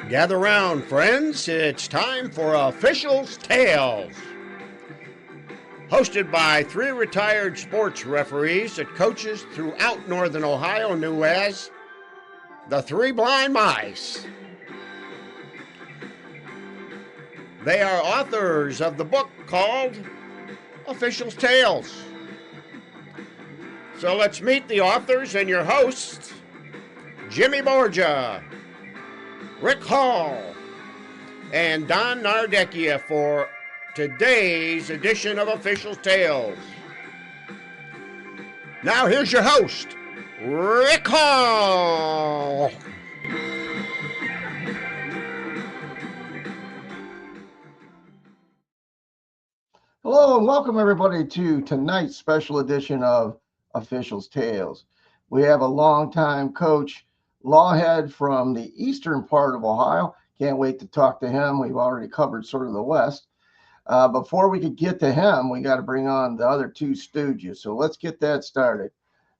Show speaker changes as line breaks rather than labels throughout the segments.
Gather round, friends. It's time for Officials' Tales. Hosted by three retired sports referees that coaches throughout Northern Ohio knew as the Three Blind Mice. They are authors of the book called Officials' Tales. So let's meet the authors and your hosts, Jimmy Borgia, Rick Hall, and Don Nardecchia for today's edition of Officials' Tales. Now here's your host, Rick Hall.
Hello and welcome everybody to tonight's special edition of Officials' Tales. We have a longtime coach, Lawhead from the eastern part of Ohio. Can't wait to talk to him. We've already covered sort of the west. Before we could get to him, we got to bring on the other two stooges. So let's get that started.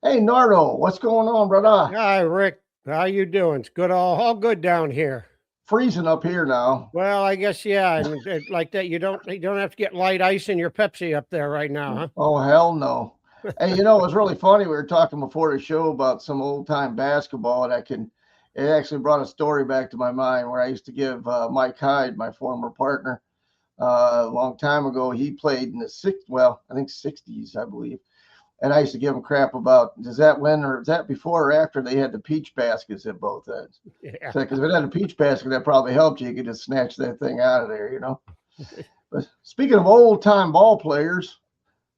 Hey, Nardo, what's going on, brother?
Hi, Rick. How you doing? It's good. All good down here.
Freezing up here now.
Well, I guess yeah. And like that, you don't have to get light ice in your Pepsi up there right now, huh?
Oh hell no. Hey, it was really funny. We were talking before the show about some old time basketball, and it actually brought a story back to my mind where I used to give Mike Hyde, my former partner, a long time ago. He played in the 60s, I believe. And I used to give him crap about, does that win or is that before or after they had the peach baskets at both ends?
Yeah.
Because if it had a peach basket, that probably helped you. You could just snatch that thing out of there, But speaking of old time ball players,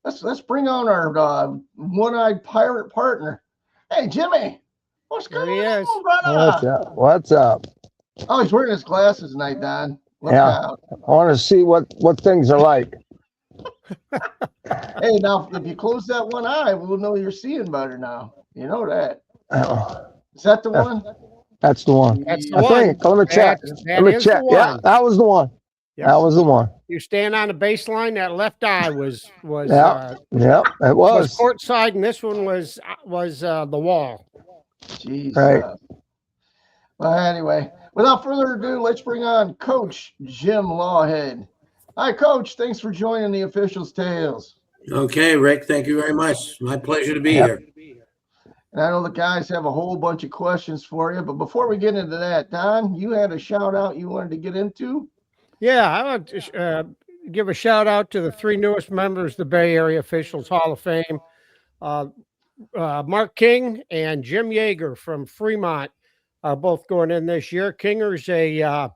let's bring on our one-eyed pirate partner. Hey, Jimmy, what's going on, brother?
What's up?
Oh, he's wearing his glasses tonight, Don. Look
Yeah.
out.
I want to see what things are like.
Hey, now if you close that one eye, we'll know you're seeing better now. You know that. Is that the one?
That's the one.
That's the
I
one.
think. Let me check.
That
Let me
is
check.
the one.
Yeah, that was the one.
Yes.
That was the one.
You stand on the baseline. That left eye was
It was.
court side, and this one was the wall.
Jeez.
Right.
Well, anyway, without further ado, let's bring on Coach Jim Lawhead. Hi, Coach. Thanks for joining the Officials' Tales.
Okay, Rick, thank you very much. My pleasure to be here.
And I know the guys have a whole bunch of questions for you, but before we get into that, Don, you had a shout out you wanted to get into?
Yeah, I want to give a shout out to the three newest members of the Bay Area Officials Hall of Fame, Mark King and Jim Yeager from Fremont are both going in this year. Kinger's a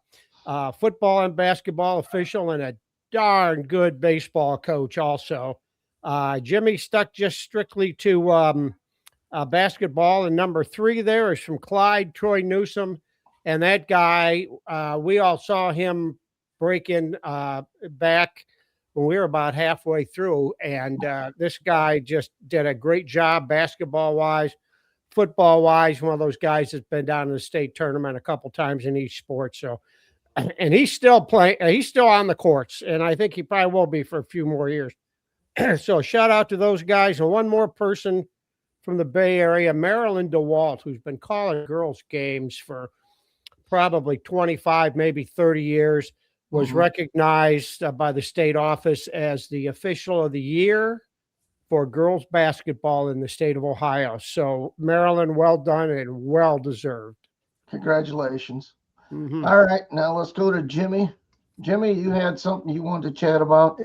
football and basketball official and a darn good baseball coach also. Jimmy stuck just strictly to basketball, and number 3 there is from Clyde, Troy Newsom, and that guy, we all saw him breaking back when we were about halfway through, and this guy just did a great job basketball-wise, football-wise, one of those guys that's been down in the state tournament a couple times in each sport, so and he's still playing. He's still on the courts, and I think he probably will be for a few more years. So shout out to those guys. And one more person from the Bay Area, Marilyn DeWalt, who's been calling girls' games for probably 25, maybe 30 years, was recognized by the state office as the official of the year for girls basketball in the state of Ohio. So Marilyn, well done and well deserved.
Congratulations.
Mm-hmm.
All right, now let's go to Jimmy. Jimmy, you had something you wanted to chat about?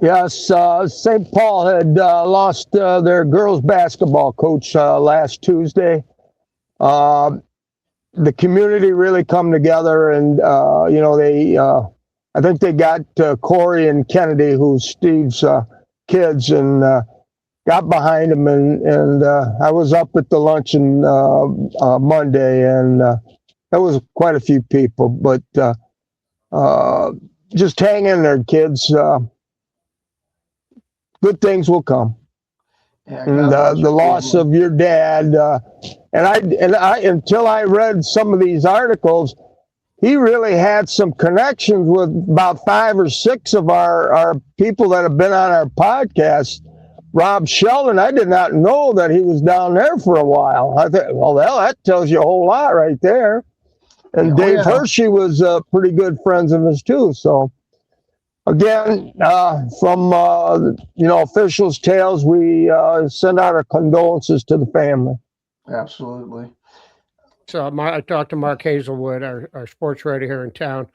Yes, St. Paul had lost their girls basketball coach last Tuesday. The community really come together, and they I think they got Corey and Kennedy, who's Steve's kids, and got behind them. And I was up at the luncheon Monday, and there was quite a few people, but just hang in there, kids. Good things will come.
Yeah,
And the loss of your dad, and I until I read some of these articles, he really had some connections with about 5 or 6 of our people that have been on our podcast. Rob Sheldon, I did not know that he was down there for a while. I thought, well, that tells you a whole lot right there. And
Oh,
Dave
yeah.
Hershey was pretty good friends of his too. So again, from officials' tales, we send out our condolences to the family.
Absolutely.
So I talked to Mark Hazelwood, our sports writer here in town.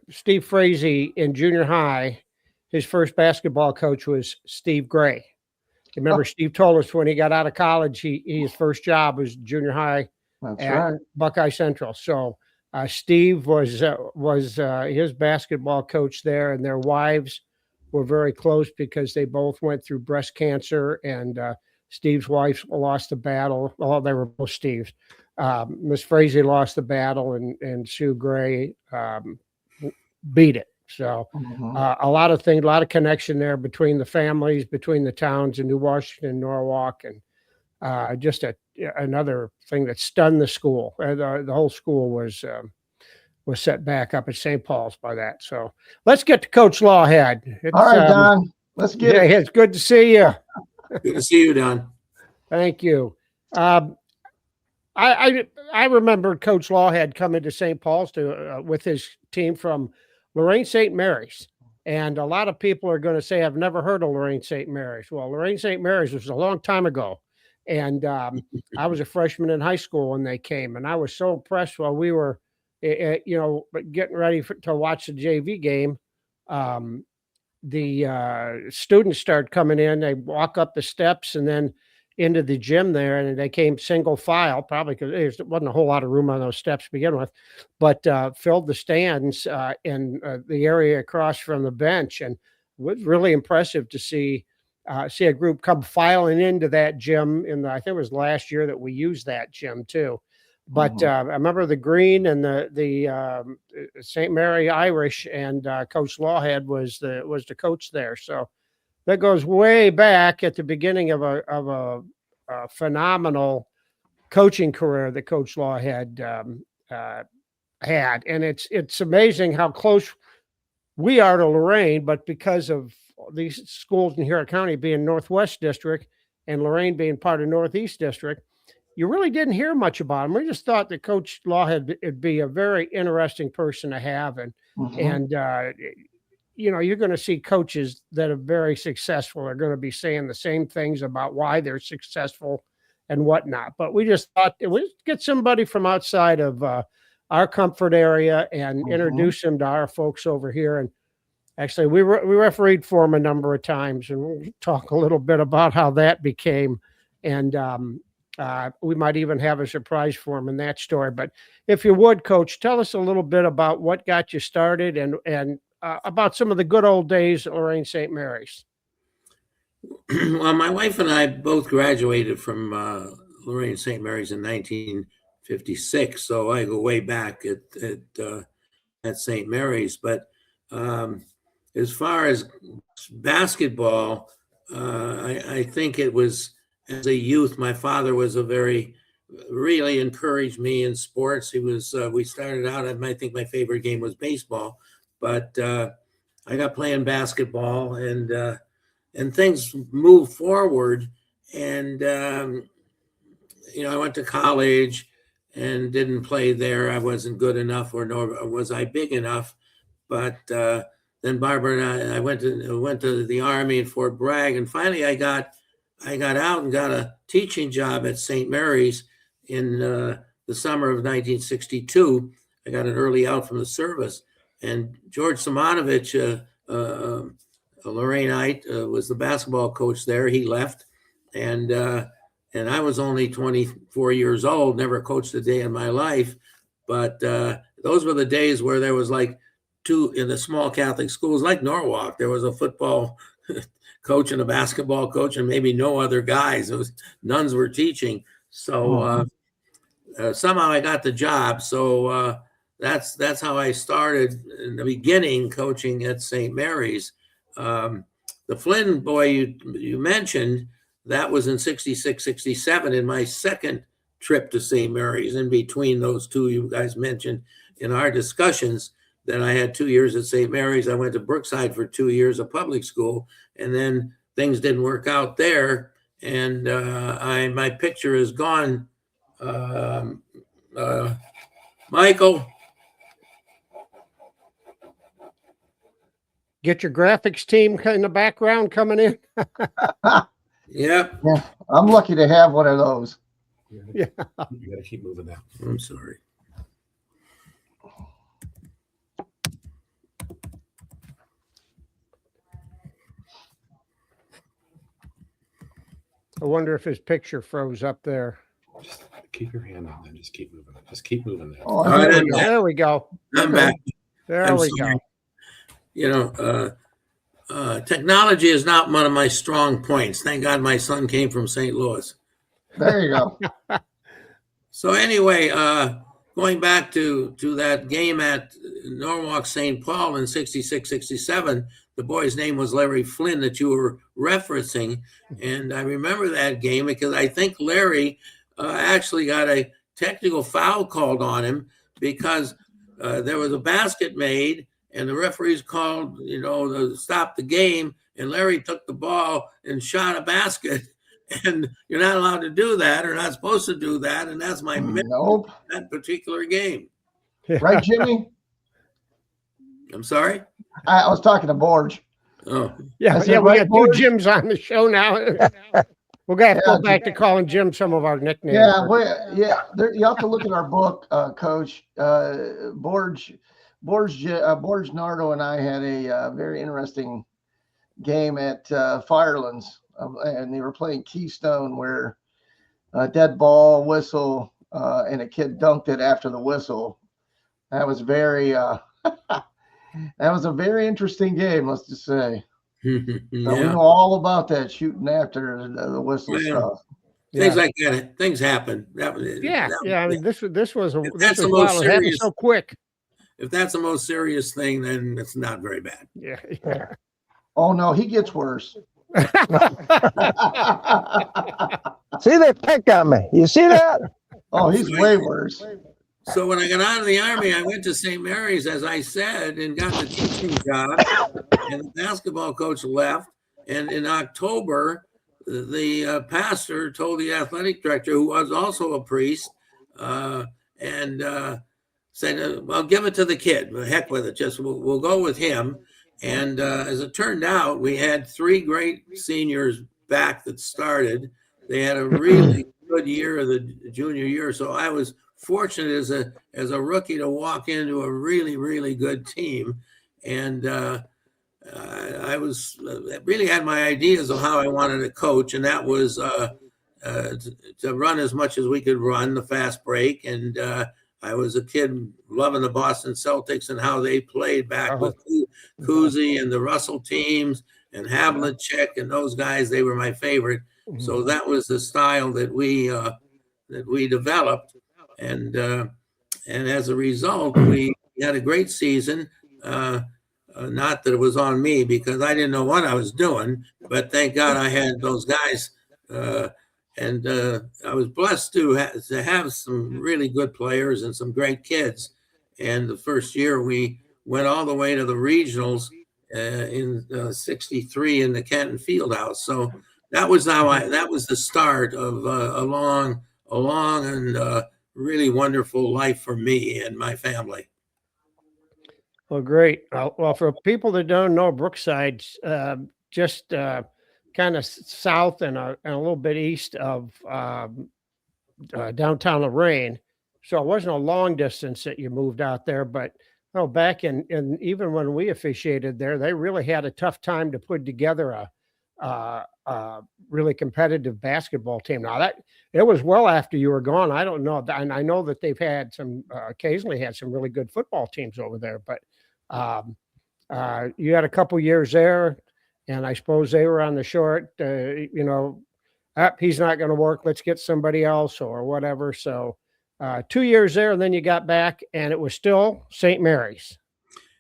Steve Frazee in junior high, his first basketball coach was Steve Gray. Remember, Steve told us when he got out of college, his first job was junior high
That's
at
right.
Buckeye Central. So Steve was his basketball coach there, and their wives were very close because they both went through breast cancer. And Steve's wife lost the battle. Well, they were both Steve's. Miss Frazee lost the battle, and Sue Gray beat it. So a lot of things, a lot of connection there between the families, between the towns in New Washington and Norwalk, and just another thing that stunned the school. The whole school was set back up at St. Paul's by that. So let's get to Coach Lawhead.
All right, Don, let's get it.
It's good to see you.
Good to see you, Don.
Thank you. I remember Coach Lawhead coming to St. Paul's with his team from Lorain St. Mary's. And a lot of people are going to say, I've never heard of Lorain St. Mary's. Well, Lorain St. Mary's was a long time ago. And I was a freshman in high school when they came. And I was so impressed while we were, getting ready to watch the JV game. The students start coming in. They walk up the steps and then into the gym there, and they came single file, probably because there wasn't a whole lot of room on those steps to begin with, but filled the stands in the area across from the bench. And it was really impressive to see a group come filing into that gym. I think it was last year that we used that gym too. But I remember the green and the St. Mary Irish, and Coach Lawhead was the coach there. So that goes way back at the beginning of a phenomenal coaching career that Coach Lawhead had. And it's amazing how close we are to Lorain, but because of these schools in Harris County being Northwest District and Lorain being part of Northeast District, you really didn't hear much about him. We just thought that Coach Lawhead would be a very interesting person to have. And you're going to see coaches that are very successful are going to be saying the same things about why they're successful and whatnot. But we just thought we'd get somebody from outside of our comfort area and introduce them to our folks over here. And actually, we refereed for him a number of times, and we'll talk a little bit about how that became. And we might even have a surprise for him in that story. But if you would, Coach, tell us a little bit about what got you started and about some of the good old days at Lorain St. Mary's.
Well, my wife and I both graduated from Lorain St. Mary's in 1956, so I go way back at St. Mary's. But as far as basketball, I think it was as a youth. My father was really encouraged me in sports. He was. We started out. I think my favorite game was baseball. But I got playing basketball, and things moved forward. And I went to college and didn't play there. I wasn't good enough, nor was I big enough. But then Barbara and I went to the Army in Fort Bragg, and finally I got out and got a teaching job at St. Mary's in the summer of 1962. I got an early out from the service. And George Simonovich, a Lorainite, was the basketball coach there. He left, and I was only 24 years old, never coached a day in my life. But those were the days where there was like two in the small Catholic schools, like Norwalk. There was a football coach and a basketball coach, and maybe no other guys. Nuns were teaching. So somehow I got the job. So that's how I started in the beginning coaching at St. Mary's. The Flynn boy you mentioned, that was in 66, 67 in my second trip to St. Mary's. In between those two you guys mentioned in our discussions, then I had 2 years at St. Mary's. I went to Brookside for 2 years of public school, and then things didn't work out there. And my picture is gone Michael.
Get your graphics team in the background coming in.
Yep.
Yeah, I'm lucky to have one of those.
Yeah.
You got to keep moving that.
I'm sorry.
I wonder if his picture froze up there.
Just keep your hand on there. Just keep moving it. Just keep moving that.
Oh,
All right, I'm back.
There we go.
I'm back.
There
I'm
we
sorry.
go.
You know, technology is not one of my strong points. Thank God my son came from St. Louis.
there you go.
So anyway, going back to that game at Norwalk St. Paul in 66-67, the boy's name was Larry Flynn that you were referencing. And I remember that game because I think Larry actually got a technical foul called on him because there was a basket made and the referees called, you know, to stop the game. And Larry took the ball and shot a basket. And you're not allowed to do that or not supposed to do that. And that's my memory
Nope.
of that particular game.
Right, Jimmy?
I'm sorry?
I was talking to Borge.
Oh,
Yeah,
I said,
yeah, we
right,
got two
Borge?
Jims on the show now. We're gonna have to
Yeah,
go back to calling Jim some of our nicknames.
Yeah, you have to look at our book, Coach. Borge Nardo and I had a very interesting game at Firelands, and they were playing Keystone, where a dead ball, whistle, and a kid dunked it after the whistle. That was that was a very interesting game, let's just say. So we know all about that shooting after the whistle stuff.
Things like that. Things happen.
Yeah. I mean, this was
that's the most
wild. It happened
serious.
so quick.
If that's the most serious thing, then it's not very bad.
Yeah.
Oh no, he gets worse.
See, they pick on me. You see that?
Oh, he's way worse.
So when I got out of the Army, I went to St. Mary's, as I said, and got the teaching job. And the basketball coach left. And in October, the pastor told the athletic director, who was also a priest, said, "Well, give it to the kid. Heck with it. Just we'll go with him." And as it turned out, we had 3 great seniors back that started. They had a really good year of the junior year. So I was fortunate as a rookie to walk into a really, really good team. And I was really had my ideas of how I wanted to coach. And that was to run as much as we could run, the fast break. And I was a kid loving the Boston Celtics and how they played back with Kuzi and the Russell teams and Havlicek and those guys. They were my favorite. So that was the style that we developed, and as a result, we had a great season. Not that it was on me because I didn't know what I was doing, but thank God I had those guys. And I was blessed to have some really good players and some great kids. And the first year we went all the way to the regionals in 63 in the Canton Fieldhouse. So that was that was the start of a long and really wonderful life for me and my family.
Well, great. Well, for people that don't know, Brookside's just kind of south and a little bit east of downtown Lorain. So it wasn't a long distance that you moved out there, but back in even when we officiated there, they really had a tough time to put together a really competitive basketball team. Now that it was well after you were gone. I don't know, and I know that they've had some occasionally had some really good football teams over there, but you had a couple years there. And I suppose they were on the short, he's not going to work. Let's get somebody else or whatever. So 2 years there, and then you got back, and it was still St. Mary's.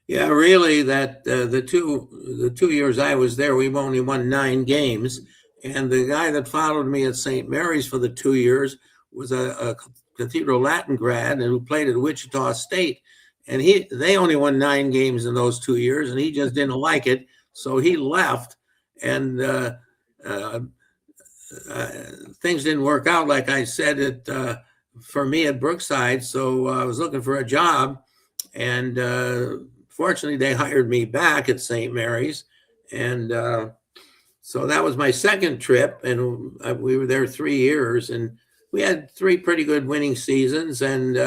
Yeah, really. That the two years I was there, we've only won 9 games. And the guy that followed me at St. Mary's for the 2 years was a Cathedral Latin grad and who played at Wichita State. And they only won 9 games in those 2 years, and he just didn't like it. So he left, and things didn't work out. Like I said, for me at Brookside. So I was looking for a job, and fortunately they hired me back at St. Mary's. And so that was my second trip, and we were there 3 years, and we had 3 pretty good winning seasons. And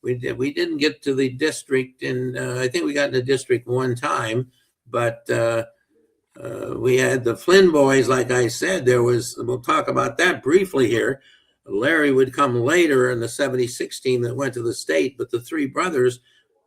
we didn't get to the district, and I think we got in the district one time, but we had the Flynn boys. Like I said, we'll talk about that briefly here. Larry would come later in the 76 team that went to the state, but the 3 brothers,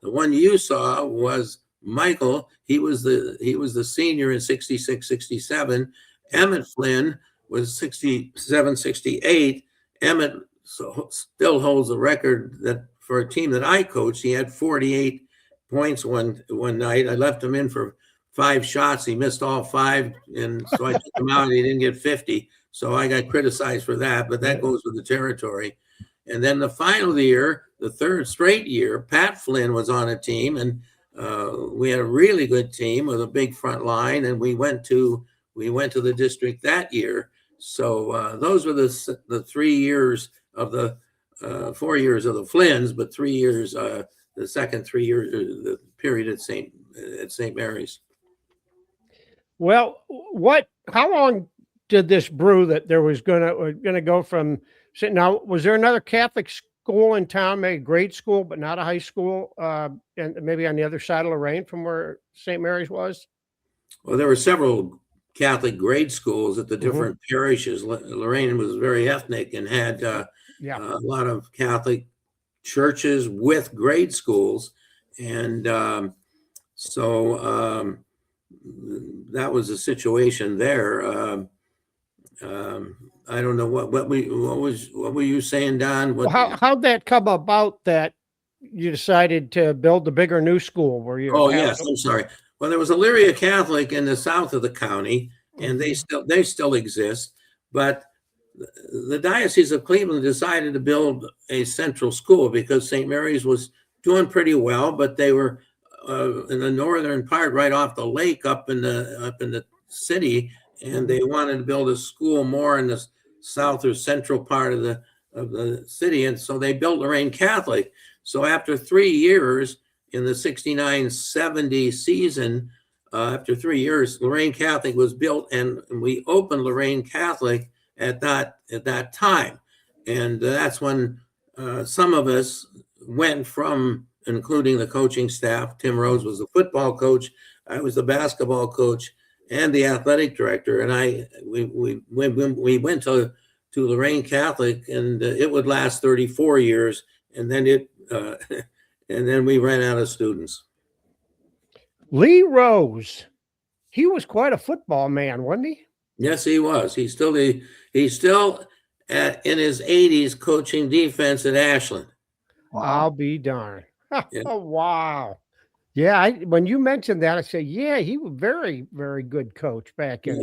the one you saw was Michael. He was the senior in 66, 67. Emmett Flynn was 67, 68. Emmett still holds the record that for a team that I coached, he had 48 points one night. I left him in for 5 shots. He missed all 5, and so I took him out and he didn't get 50. So I got criticized for that, but that goes with the territory. And then the final year, the 3rd straight year, Pat Flynn was on a team, and we had a really good team with a big front line, and we went to the district that year. So those were the 3 years of the 4 years of the Flynns, but 3 years, the second 3 years, the period at St. Mary's.
Well, how long did this brew that there was gonna go from? Now, was there another Catholic school in town, maybe grade school, but not a high school, and maybe on the other side of Lorain from where St. Mary's was?
Well, there were several Catholic grade schools at the different parishes. Lorain was very ethnic and had a lot of Catholic churches with grade schools, and so that was the situation there. I don't know what were you saying, Don?
How'd that come about that you decided to build the bigger new school? Where you?
Oh yes, I'm sorry. Well, there was Elyria Catholic in the south of the county, and they still exist. But the Diocese of Cleveland decided to build a central school because St. Mary's was doing pretty well, but they were in the northern part, right off the lake, up in the city, and they wanted to build a school more in the south or central part of the city, and so they built Lorain Catholic. So after 3 years in the 69-70 season, after 3 years, Lorain Catholic was built, and we opened Lorain Catholic at that time, and that's when some of us went from, including the coaching staff. Tim Rose was the football coach. I was the basketball coach and the athletic director, and we went to Lorain Catholic, and it would last 34 years, and then and then we ran out of students.
Lee Rose, he was quite a football man, wasn't he?
Yes, he was. He's still in his 80s coaching defense at Ashland.
Wow. I'll be darned.
Yeah.
Oh, wow. Yeah, when you mentioned that, I said, yeah, he was very, very good coach back in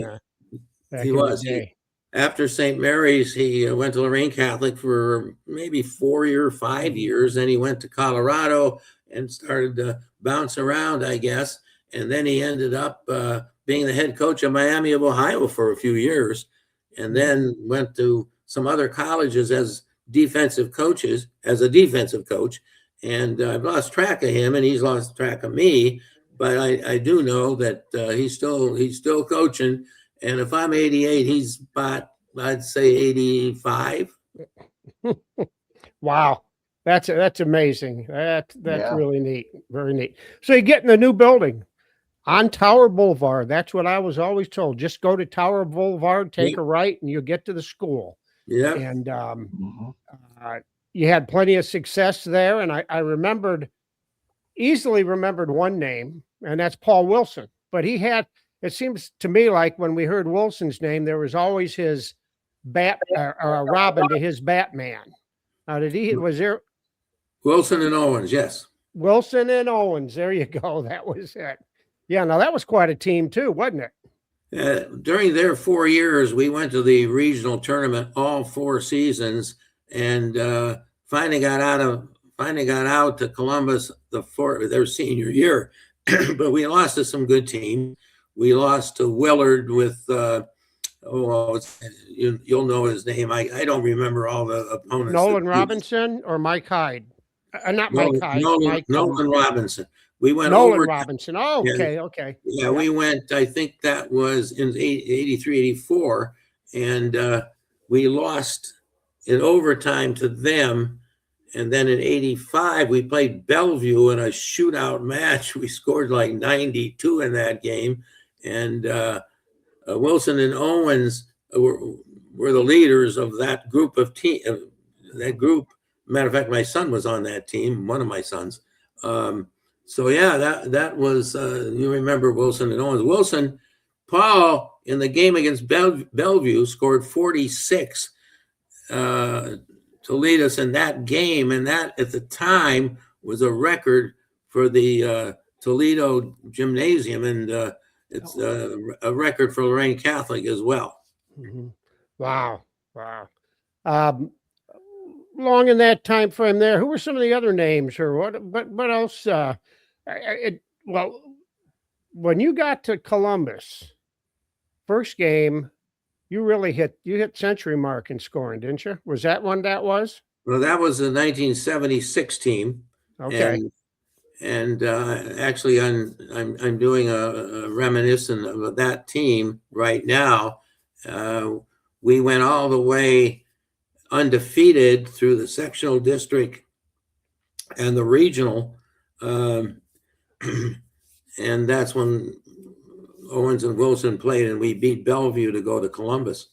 the day.
After St. Mary's, he went to Lorain Catholic for maybe 4 or 5 years. Then he went to Colorado and started to bounce around, I guess. And then he ended up being the head coach of Miami of Ohio for a few years, and then went to some other colleges as a defensive coach. And I've lost track of him, and he's lost track of me. But I do know that he's still coaching. And if I'm 88, he's about, I'd say 85.
Wow, that's amazing. That's really neat, very neat. So you get in the new building on Tower Boulevard. That's what I was always told. Just go to Tower Boulevard, take a right, and you'll get to the school.
Yeah.
And you had plenty of success there. And I easily remembered one name, and that's Paul Wilson. But it seems to me like when we heard Wilson's name, there was always his bat or a Robin to his Batman. Now, was there?
Wilson and Owens, yes.
Wilson and Owens. There you go. That was it. Yeah, now that was quite a team too, wasn't it?
During their 4 years, we went to the regional tournament all 4 seasons, and finally got out to Columbus their senior year. But we lost to some good teams. We lost to Willard with You'll know his name. I don't remember all the opponents.
Nolan Robinson or Mike Hyde? Not Mike Hyde.
Nolan Robinson. We went
Nolan
over.
Robinson. Oh, okay,
Yeah,
okay.
Yeah, we went, I think that was in 83, 84, and we lost in overtime to them. And then in 85, we played Bellevue in a shootout match. We scored like 92 in that game. And Wilson and Owens were the leaders of that group of team. That group. Matter of fact, my son was on that team. One of my sons. So yeah, that was you remember Wilson and Owens. Wilson, Paul in the game against Bellevue scored 46 to lead us in that game, and that at the time was a record for the Toledo Gymnasium, and it's a record for Lorain Catholic as well.
Mm-hmm. Wow. Long in that time frame there, who were some of the other names, or what else? Well, when you got to Columbus, first game, you hit century mark in scoring, didn't you? Was that one that was?
Well, that was the 1976 team.
Okay.
And actually, I'm doing a reminiscent of that team right now. We went all the way undefeated through the sectional district and the regional, and that's when Owens and Wilson played, and we beat Bellevue to go to Columbus.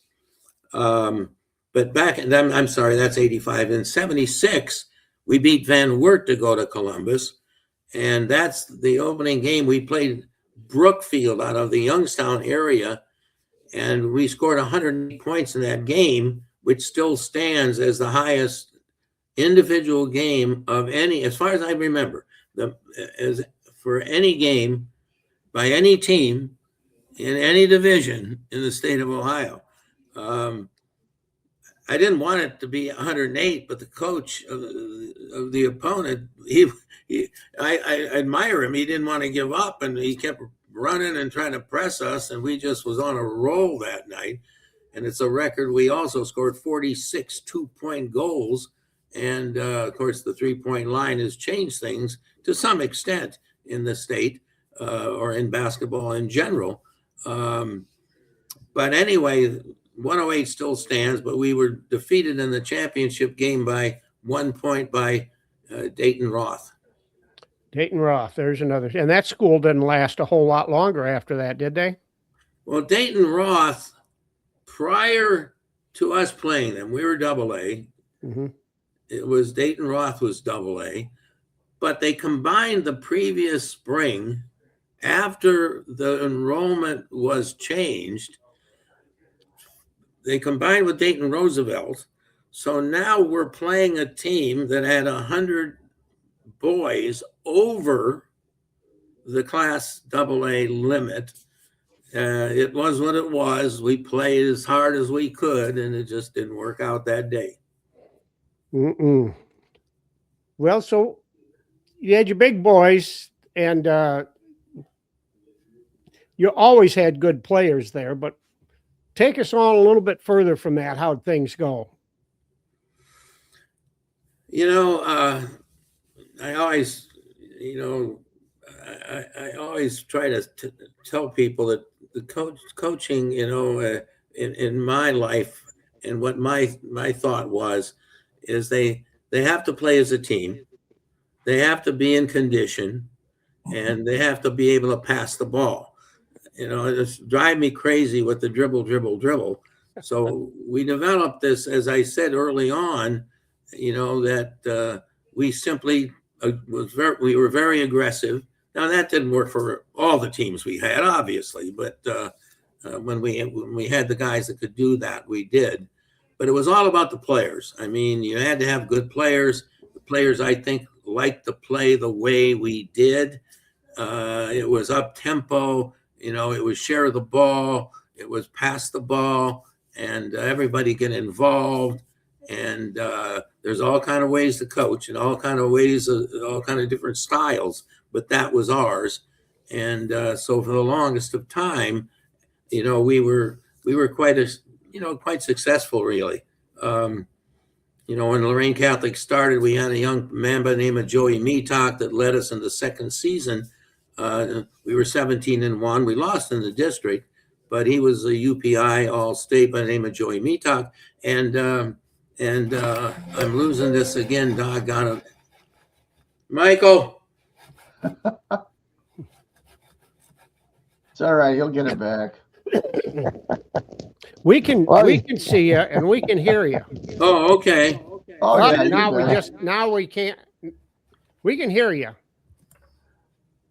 But back then, I'm sorry, that's 85. In 76, we beat Van Wert to go to Columbus, and that's the opening game. We played Brookfield out of the Youngstown area, and we scored 108 points in that game, which still stands as the highest individual game of any, as far as I remember, as for any game by any team in any division in the state of Ohio. I didn't want it to be 108, but the coach of the opponent, I admire him. He didn't want to give up, and he kept running and trying to press us, and we just was on a roll that night. And it's a record. We also scored 46 two-point goals, and of course the three-point line has changed things to some extent in the state or in basketball in general. But anyway, 108 still stands, but we were defeated in the championship game by 1 point by Dayton Roth.
Dayton Roth, there's another. And that school didn't last a whole lot longer after that, did they?
Well, Dayton Roth, prior to us playing them, we were AA.
Mm-hmm.
It was Dayton Roth was AA, but they combined the previous spring after the enrollment was changed. They combined with Dayton Roosevelt. So now we're playing a team that had 100 boys over the Class AA limit. It was what it was. We played as hard as we could, and it just didn't work out that day.
Well, so you had your big boys, and you always had good players there, but take us on a little bit further from that, how'd things go?
You know, I always try to tell people that the coaching, in my life, and what my thought was, is they have to play as a team. They have to be in condition, and they have to be able to pass the ball. It just drive me crazy with the dribble. So we developed this, as I said early on, that we simply we were very aggressive. Now that didn't work for all the teams we had, obviously, but when we had the guys that could do that, we did. But it was all about the players. I mean, you had to have good players. The players, I think, liked to play the way we did. It was up tempo. It was share the ball. It was pass the ball, and everybody get involved. And there's all kind of ways to coach, and all kind of ways, all kind of different styles. But that was ours. And so for the longest of time, we were we were quite successful, really. When Lorain Catholic started, we had a young man by the name of Joey Meatok that led us in the second season. We were 17-1. We lost in the district, but he was a UPI All-State by the name of Joey Meatok. And I'm losing this again, doggone it. Michael.
It's all right. He'll get it back.
We can see you and we can hear you.
Oh, okay.
Oh,
Well,
yeah.
now we can't. We can hear you.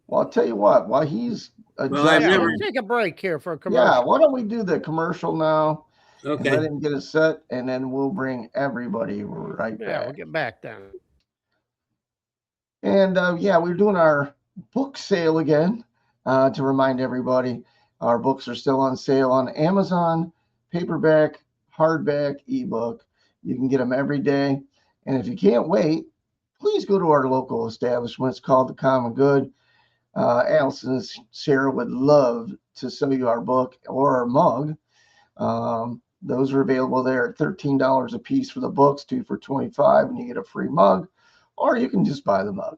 Well, I'll tell you what. While he's adjusting,
We'll take a break here for a commercial.
yeah, why don't we do the commercial now?
Okay.
And let him get it set, and then we'll bring everybody right back.
Yeah, we'll get back then.
And we're doing our book sale again. To remind everybody, our books are still on sale on Amazon, paperback, hardback, ebook. You can get them every day. And if you can't wait, please go to our local establishment. It's called The Common Good. Allison and Sarah would love to sell you our book or our mug. Those are available there at $13 a piece for the books, 2 for $25, and you get a free mug, or you can just buy the mug.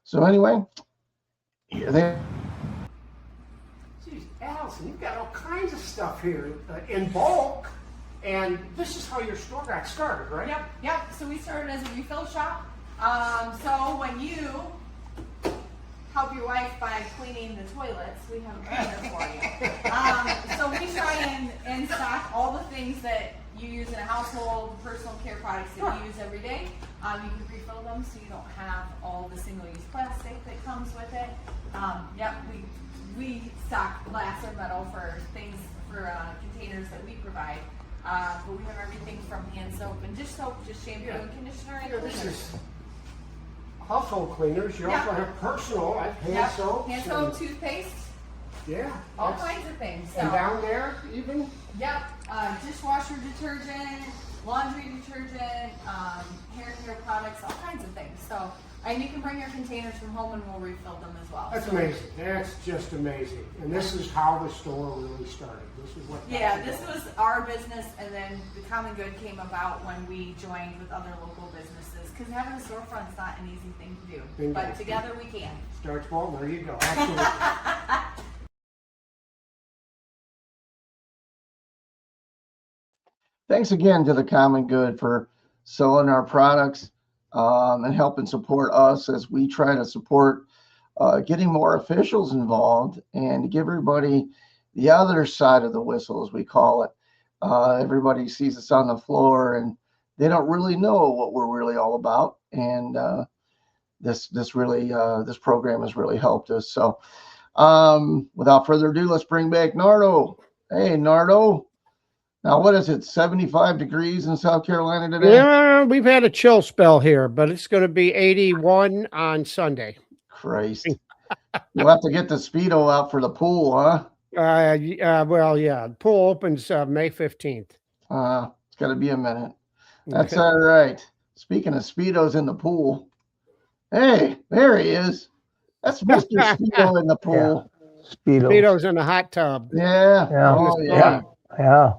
So anyway, here they are.
Geez, Allison, you've got all kinds of stuff here in bulk, and this is how your store got started, right?
Yep. So we started as a refill shop. So when you help your wife by cleaning the toilets, we have a cleaner for you. So we try and stock all the things that you use in a household, personal care products that you use every day. You can refill them so you don't have all the single-use plastic that comes with it. We stock glass or metal for things, for containers that we provide. But we have everything from hand soap and dish soap, just shampoo and conditioner and
This
cleaners.
is household cleaners. You also have personal, like hand soap.
Hand soap, toothpaste,
Yeah.
all kinds of things. So,
And down there, even?
yep, dishwasher detergent, laundry detergent, hair care products, all kinds of things. So, and you can bring your containers from home and we'll refill them as well.
That's amazing. That's just amazing. And this is how the store really started. This is what.
Yeah, this was our business, and then the Common Good came about when we joined with other local businesses. Because having a storefront's not an easy thing to do,
Bingo.
but together we can.
Starts small. There you go. Absolutely.
Thanks again to the Common Good for selling our products and helping support us as we try to support getting more officials involved and to give everybody the other side of the whistle, as we call it. Everybody sees us on the floor and they don't really know what we're really all about. And this program has really helped us. So without further ado, let's bring back Nardo. Hey, Nardo. Now, what is it, 75 degrees in South Carolina today?
Yeah, we've had a chill spell here, but it's going to be 81 on Sunday.
Christ. You'll have to get the Speedo out for the pool, huh?
Well, yeah. The pool opens May 15th.
It's got to be a minute. That's all right. Speaking of Speedos in the pool, hey, there he is. That's Mr. Speedo in the pool.
Speedo's in the hot tub.
Yeah.
Yeah.
Oh, yeah.
Yeah.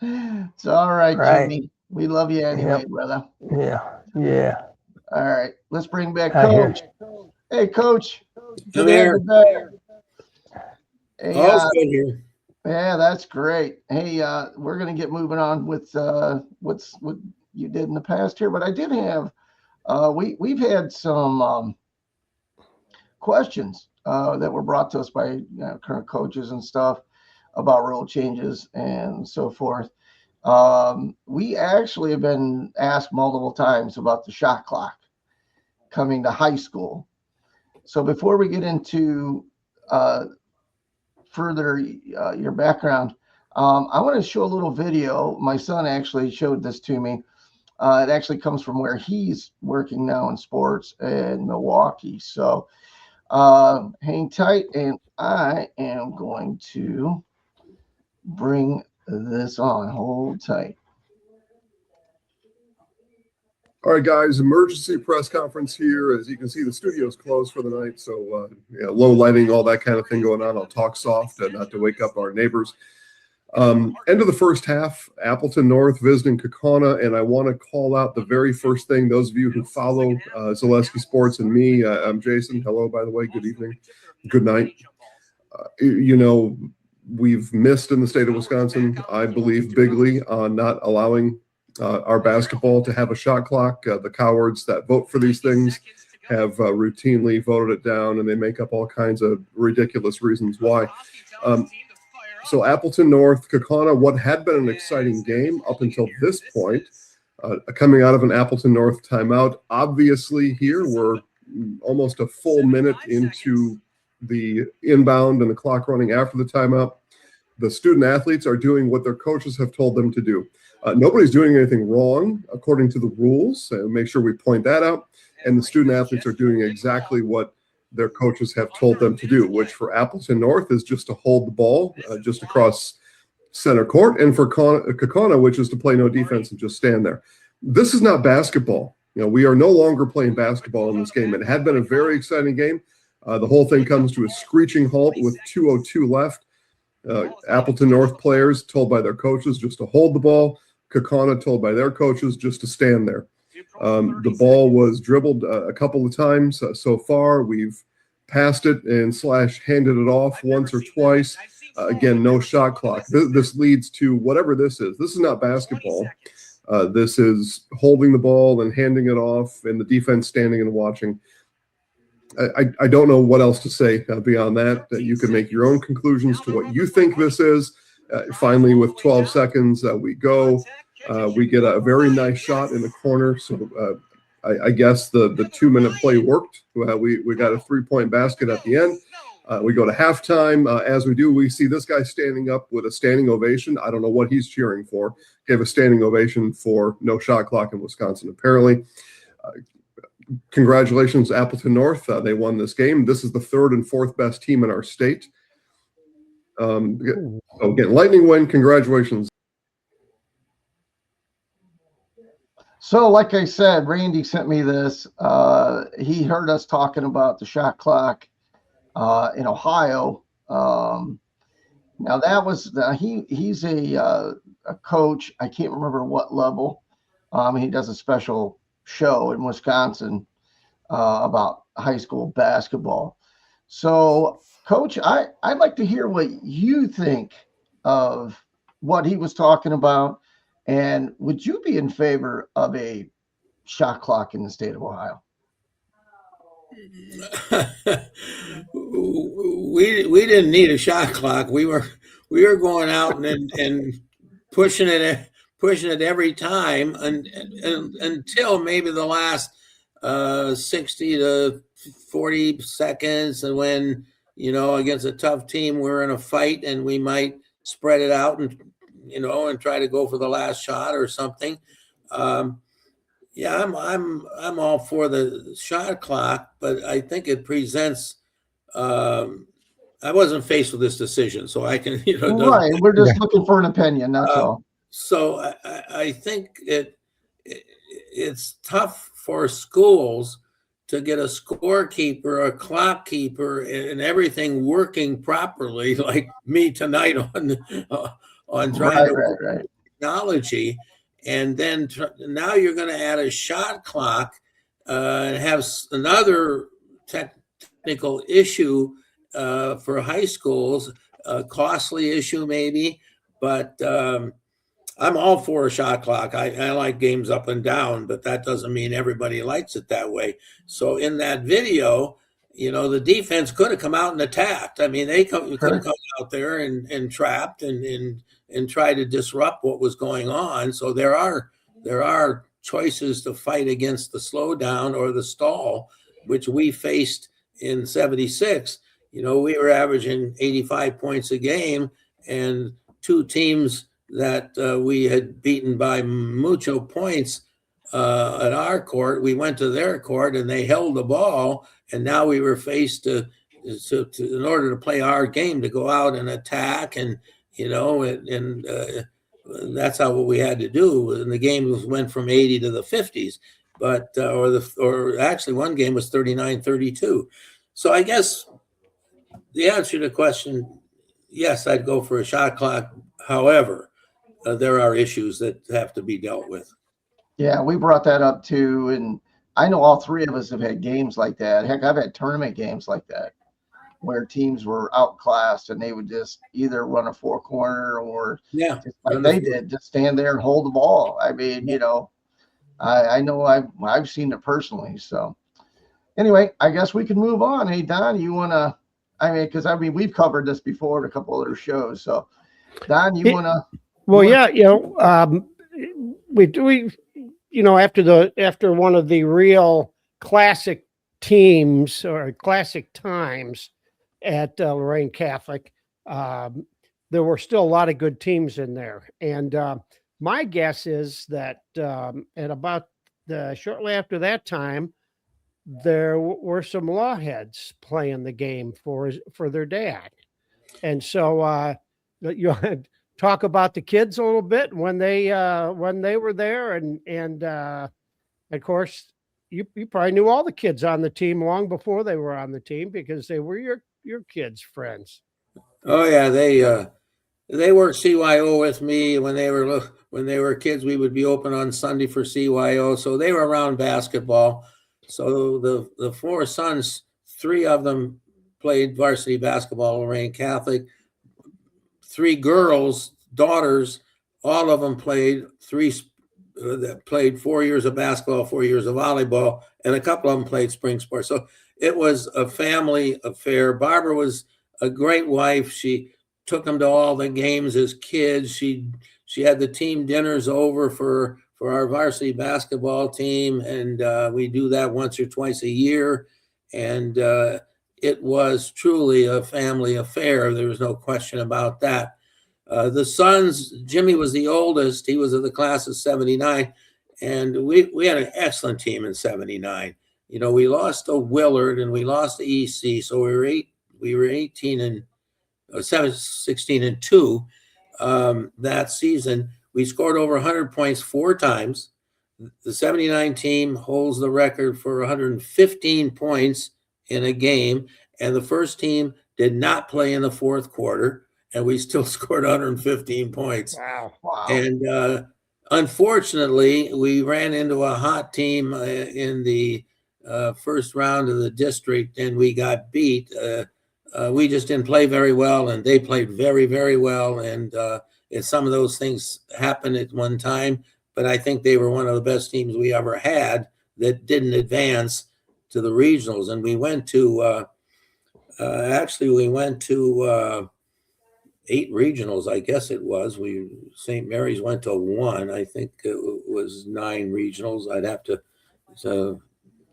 It's all right, Jimmy. We love you anyway, brother.
Yeah. Yeah.
All right. Let's bring back
I hear
Coach. Hey, Coach.
Come here.
Hey,
All's good here.
yeah, that's great. Hey, we're gonna get moving on with what you did in the past here, but I did have we've had some questions that were brought to us by current coaches and stuff about rule changes and so forth. We actually have been asked multiple times about the shot clock coming to high school. So before we get into further your background, I want to show a little video. My son actually showed this to me. It actually comes from where he's working now in sports in Milwaukee. So hang tight, and I am going to bring this on. Hold tight.
All right, guys, emergency press conference here. As you can see, the studio's closed for the night, so low lighting, all that kind of thing going on. I'll talk soft, not to wake up our neighbors. End of the first half, Appleton North visiting Kaukauna, and I want to call out the very first thing. Those of you who follow Zaleski Sports and me, I'm Jason. Hello, by the way. Good evening. Good night. We've missed in the state of Wisconsin, I believe, bigly on not allowing our basketball to have a shot clock. The cowards that vote for these things have routinely voted it down, and they make up all kinds of ridiculous reasons why. So Appleton North, Kaukauna, what had been an exciting game up until this point, coming out of an Appleton North timeout. Obviously here we're almost a full minute into the inbound and the clock running after the timeout. The student athletes are doing what their coaches have told them to do. Nobody's doing anything wrong according to the rules. Make sure we point that out. And the student athletes are doing exactly what their coaches have told them to do, which for Appleton North is just to hold the ball just across center court, and for Kaukauna, which is to play no defense and just stand there. This is not basketball. We are no longer playing basketball in this game. It had been a very exciting game. The whole thing comes to a screeching halt with 2:02 left. Appleton North players told by their coaches just to hold the ball. Kaukauna told by their coaches just to stand there. The ball was dribbled a couple of times so far. We've passed it and / handed it off once or twice. Again, no shot clock. This leads to whatever this is. This is not basketball. This is holding the ball and handing it off, and the defense standing and watching. I don't know what else to say beyond that. You can make your own conclusions to what you think this is. Finally, with 12 seconds, we go. We get a very nice shot in the corner. So I guess the 2-minute play worked. We got a 3-point basket at the end. We go to halftime. As we do, we see this guy standing up with a standing ovation. I don't know what he's cheering for. Gave a standing ovation for no shot clock in Wisconsin, apparently. Congratulations, Appleton North. They won this game. This is the 3rd and 4th best team in our state. Again, lightning win. Congratulations.
So, like I said, Randy sent me this. He heard us talking about the shot clock in Ohio. Now that was he's a coach. I can't remember what level. He does a special show in Wisconsin about high school basketball. So, Coach, I'd like to hear what you think of what he was talking about, and would you be in favor of a shot clock in the state of Ohio?
We didn't need a shot clock. We were going out and pushing it every time until maybe the last 60 to 40 seconds, and when against a tough team we're in a fight and we might spread it out and try to go for the last shot or something. Yeah, I'm all for the shot clock, but I think it presents. I wasn't faced with this decision, so I can
right. We're just looking for an opinion. That's all.
So I think it's tough for schools to get a scorekeeper, a clock keeper, and everything working properly, like me tonight on trying to technology, and then now you're going to add a shot clock and have another technical issue for high schools, a costly issue maybe, but I'm all for a shot clock. I like games up and down, but that doesn't mean everybody likes it that way. So in that video, the defense could have come out and attacked. I mean, they could have come out there and trapped and try to disrupt what was going on. So there are choices to fight against the slowdown or the stall, which we faced in '76. We were averaging 85 points a game, and 2 teams that we had beaten by mucho points at our court. We went to their court and they held the ball, and now we were faced to in order to play our game, to go out and attack, and that's how what we had to do. And the game went from 80 to the 50s. but or actually one game was 39-32. So I guess the answer to the question, yes, I'd go for a shot clock. However, there are issues that have to be dealt with.
Yeah, we brought that up too, and I know all three of us have had games like that. Heck, I've had tournament games like that where teams were outclassed and they would just either run a four corner or
Yeah,
just like they did, just stand there and hold the ball. I mean, you know, I know I've seen it personally. So anyway, I guess we can move on. Hey Don, you wanna? I mean, we've covered this before in a couple other shows. So Don, you wanna?
Well, yeah, we after one of the real classic teams or classic times at Lorain Catholic, there were still a lot of good teams in there, and my guess is that at about shortly after that time, there were some Lawheads playing the game for their dad, and so you talk about the kids a little bit when they were there, and of course you probably knew all the kids on the team long before they were on the team because they were your kids' friends.
Oh yeah, they worked CYO with me when they were kids. We would be open on Sunday for CYO, so they were around basketball. So the four sons, three of them played varsity basketball at Lorain Catholic. Three girls, daughters, all of them played that played 4 years of basketball, 4 years of volleyball, and a couple of them played spring sports. So it was a family affair. Barbara was a great wife. She took them to all the games as kids. She had the team dinners over for our varsity basketball team, and we do that once or twice a year. And it was truly a family affair. There was no question about that. The sons, Jimmy was the oldest. He was of the class of 79, and we had an excellent team in 79. You know, we lost to Willard and we lost to EC, so we were 16-2 that season. We scored over 100 points 4 times. The 79 team holds the record for 115 points in a game, and the first team did not play in the fourth quarter, and we still scored 115 points.
Wow.
And unfortunately, we ran into a hot team in the first round of the district, and we got beat. We just didn't play very well, and they played very, very well. And some of those things happened at one time, but I think they were one of the best teams we ever had that didn't advance to the regionals. And we went to, we went to 8 regionals, I guess it was. St. Mary's went to 1. I think it was 9 regionals. I'd have to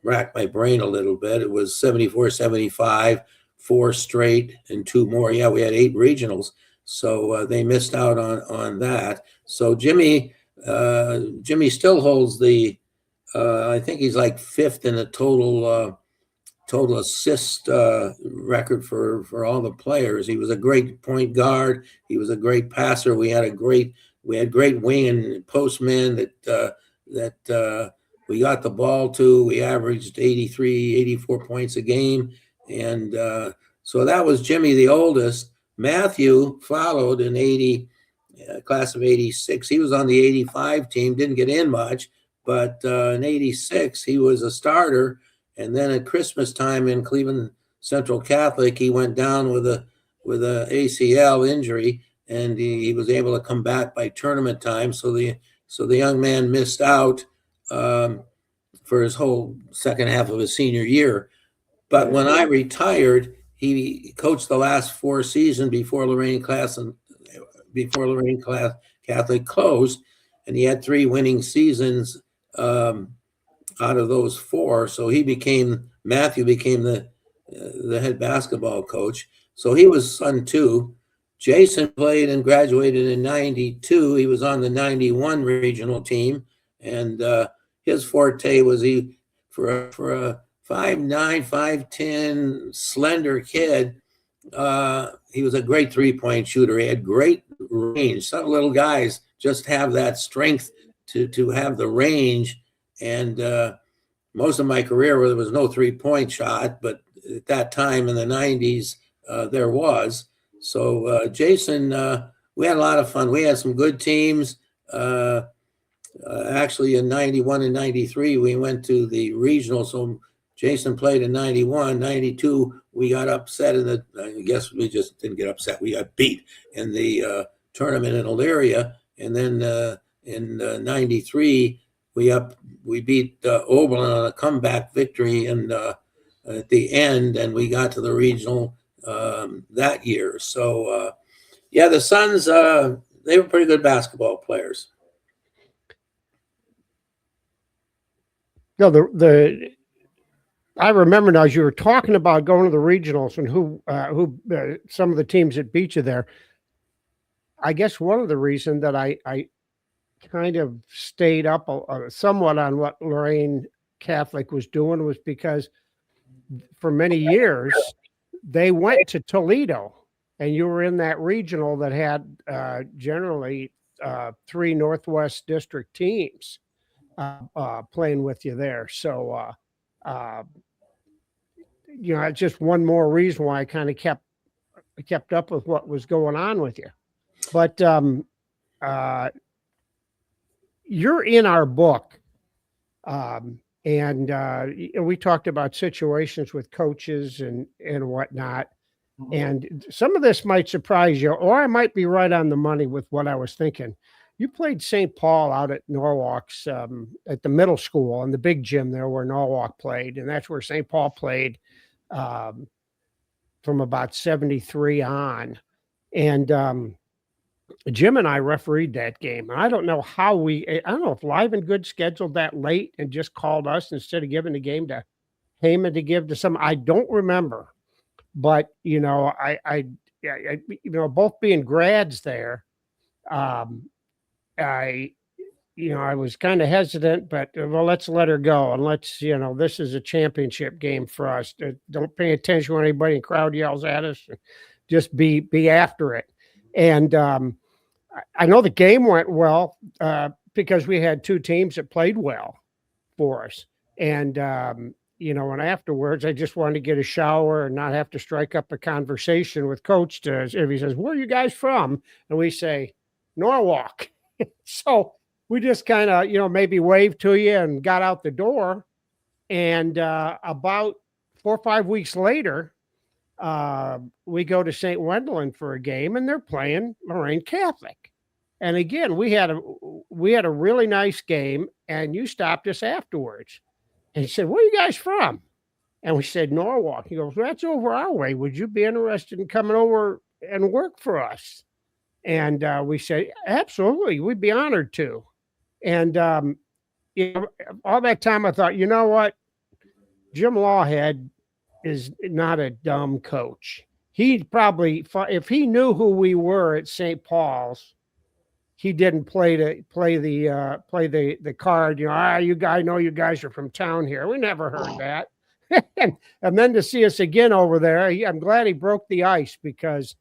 rack my brain a little bit. It was 74, 75, 4 straight, and 2 more. Yeah, we had 8 regionals. So they missed out on that. So Jimmy still holds the, I think he's like 5th in the total assist record for all the players. He was a great point guard. He was a great passer. We had great wing and postmen that we got the ball to. We averaged 83, 84 points a game. And so that was Jimmy, the oldest. Matthew followed in class of 86. He was on the 85 team, didn't get in much, but in 86, he was a starter. And then at Christmas time in Cleveland Central Catholic, he went down with a ACL injury, and he was able to come back by tournament time. So the young man missed out for his whole second half of his senior year. But when I retired, he coached the last 4 seasons before Lorain Catholic closed, and he had 3 winning seasons out of those 4. So Matthew became the head basketball coach. So he was son 2. Jason played and graduated in 92. He was on the 91 regional team, and his forte was for a 5'9", 5'10", slender kid. He was a great 3-point shooter. He had great range. Some little guys just have that strength to have the range And most of my career, there was no 3-point shot, but at that time in the 90s, there was. So Jason, we had a lot of fun. We had some good teams. Actually, in 91 and 93, we went to the regional. So Jason played in 91. 92, we got upset in the, I guess we just didn't get upset. We got beat in the tournament in Elyria. And then in 93, we beat Oberlin on a comeback victory at the end, and we got to the regional that year. So, yeah, the Suns, they were pretty good basketball players.
No, I remember now as you were talking about going to the regionals and who some of the teams that beat you there. I guess one of the reasons that I kind of stayed up somewhat on what Lorain Catholic was doing was because for many years they went to Toledo, and you were in that regional that had generally 3 Northwest District teams playing with you there. So, it's just one more reason why I kind of kept up with what was going on with you. But you're in our book, and we talked about situations with coaches and whatnot. And some of this might surprise you, or I might be right on the money with what I was thinking. You played St. Paul out at Norwalk's at the middle school in the big gym there where Norwalk played, and that's where St. Paul played from about 73 on. And Jim and I refereed that game. And I don't know if Live and Good scheduled that late and just called us instead of giving the game to Heyman to give to some. I don't remember. But, I both being grads there, I was kind of hesitant, but well, let's let her go. And let's, this is a championship game for us. Don't pay attention when anybody in the crowd yells at us. Just be after it. And I know the game went well because we had 2 teams that played well for us. And, and afterwards, I just wanted to get a shower and not have to strike up a conversation with Coach. If he says, "Where are you guys from?" and we say, "Norwalk." So we just kind of, maybe waved to you and got out the door. And about 4 or 5 weeks later, we go to St. Wendland for a game, and they're playing Lorain Catholic. And again, we had a really nice game, and you stopped us afterwards. And he said, "Where are you guys from?" And we said, "Norwalk." He goes, "Well, that's over our way. Would you be interested in coming over and work for us?" And we said, "Absolutely. We'd be honored to." And, all that time I thought, you know what? Jim Lawhead is not a dumb coach. He probably, if he knew who we were at St. Paul's, he didn't play the card, you guys know you guys are from town here. We never heard that. and then to see us again over there, I'm glad he broke the ice because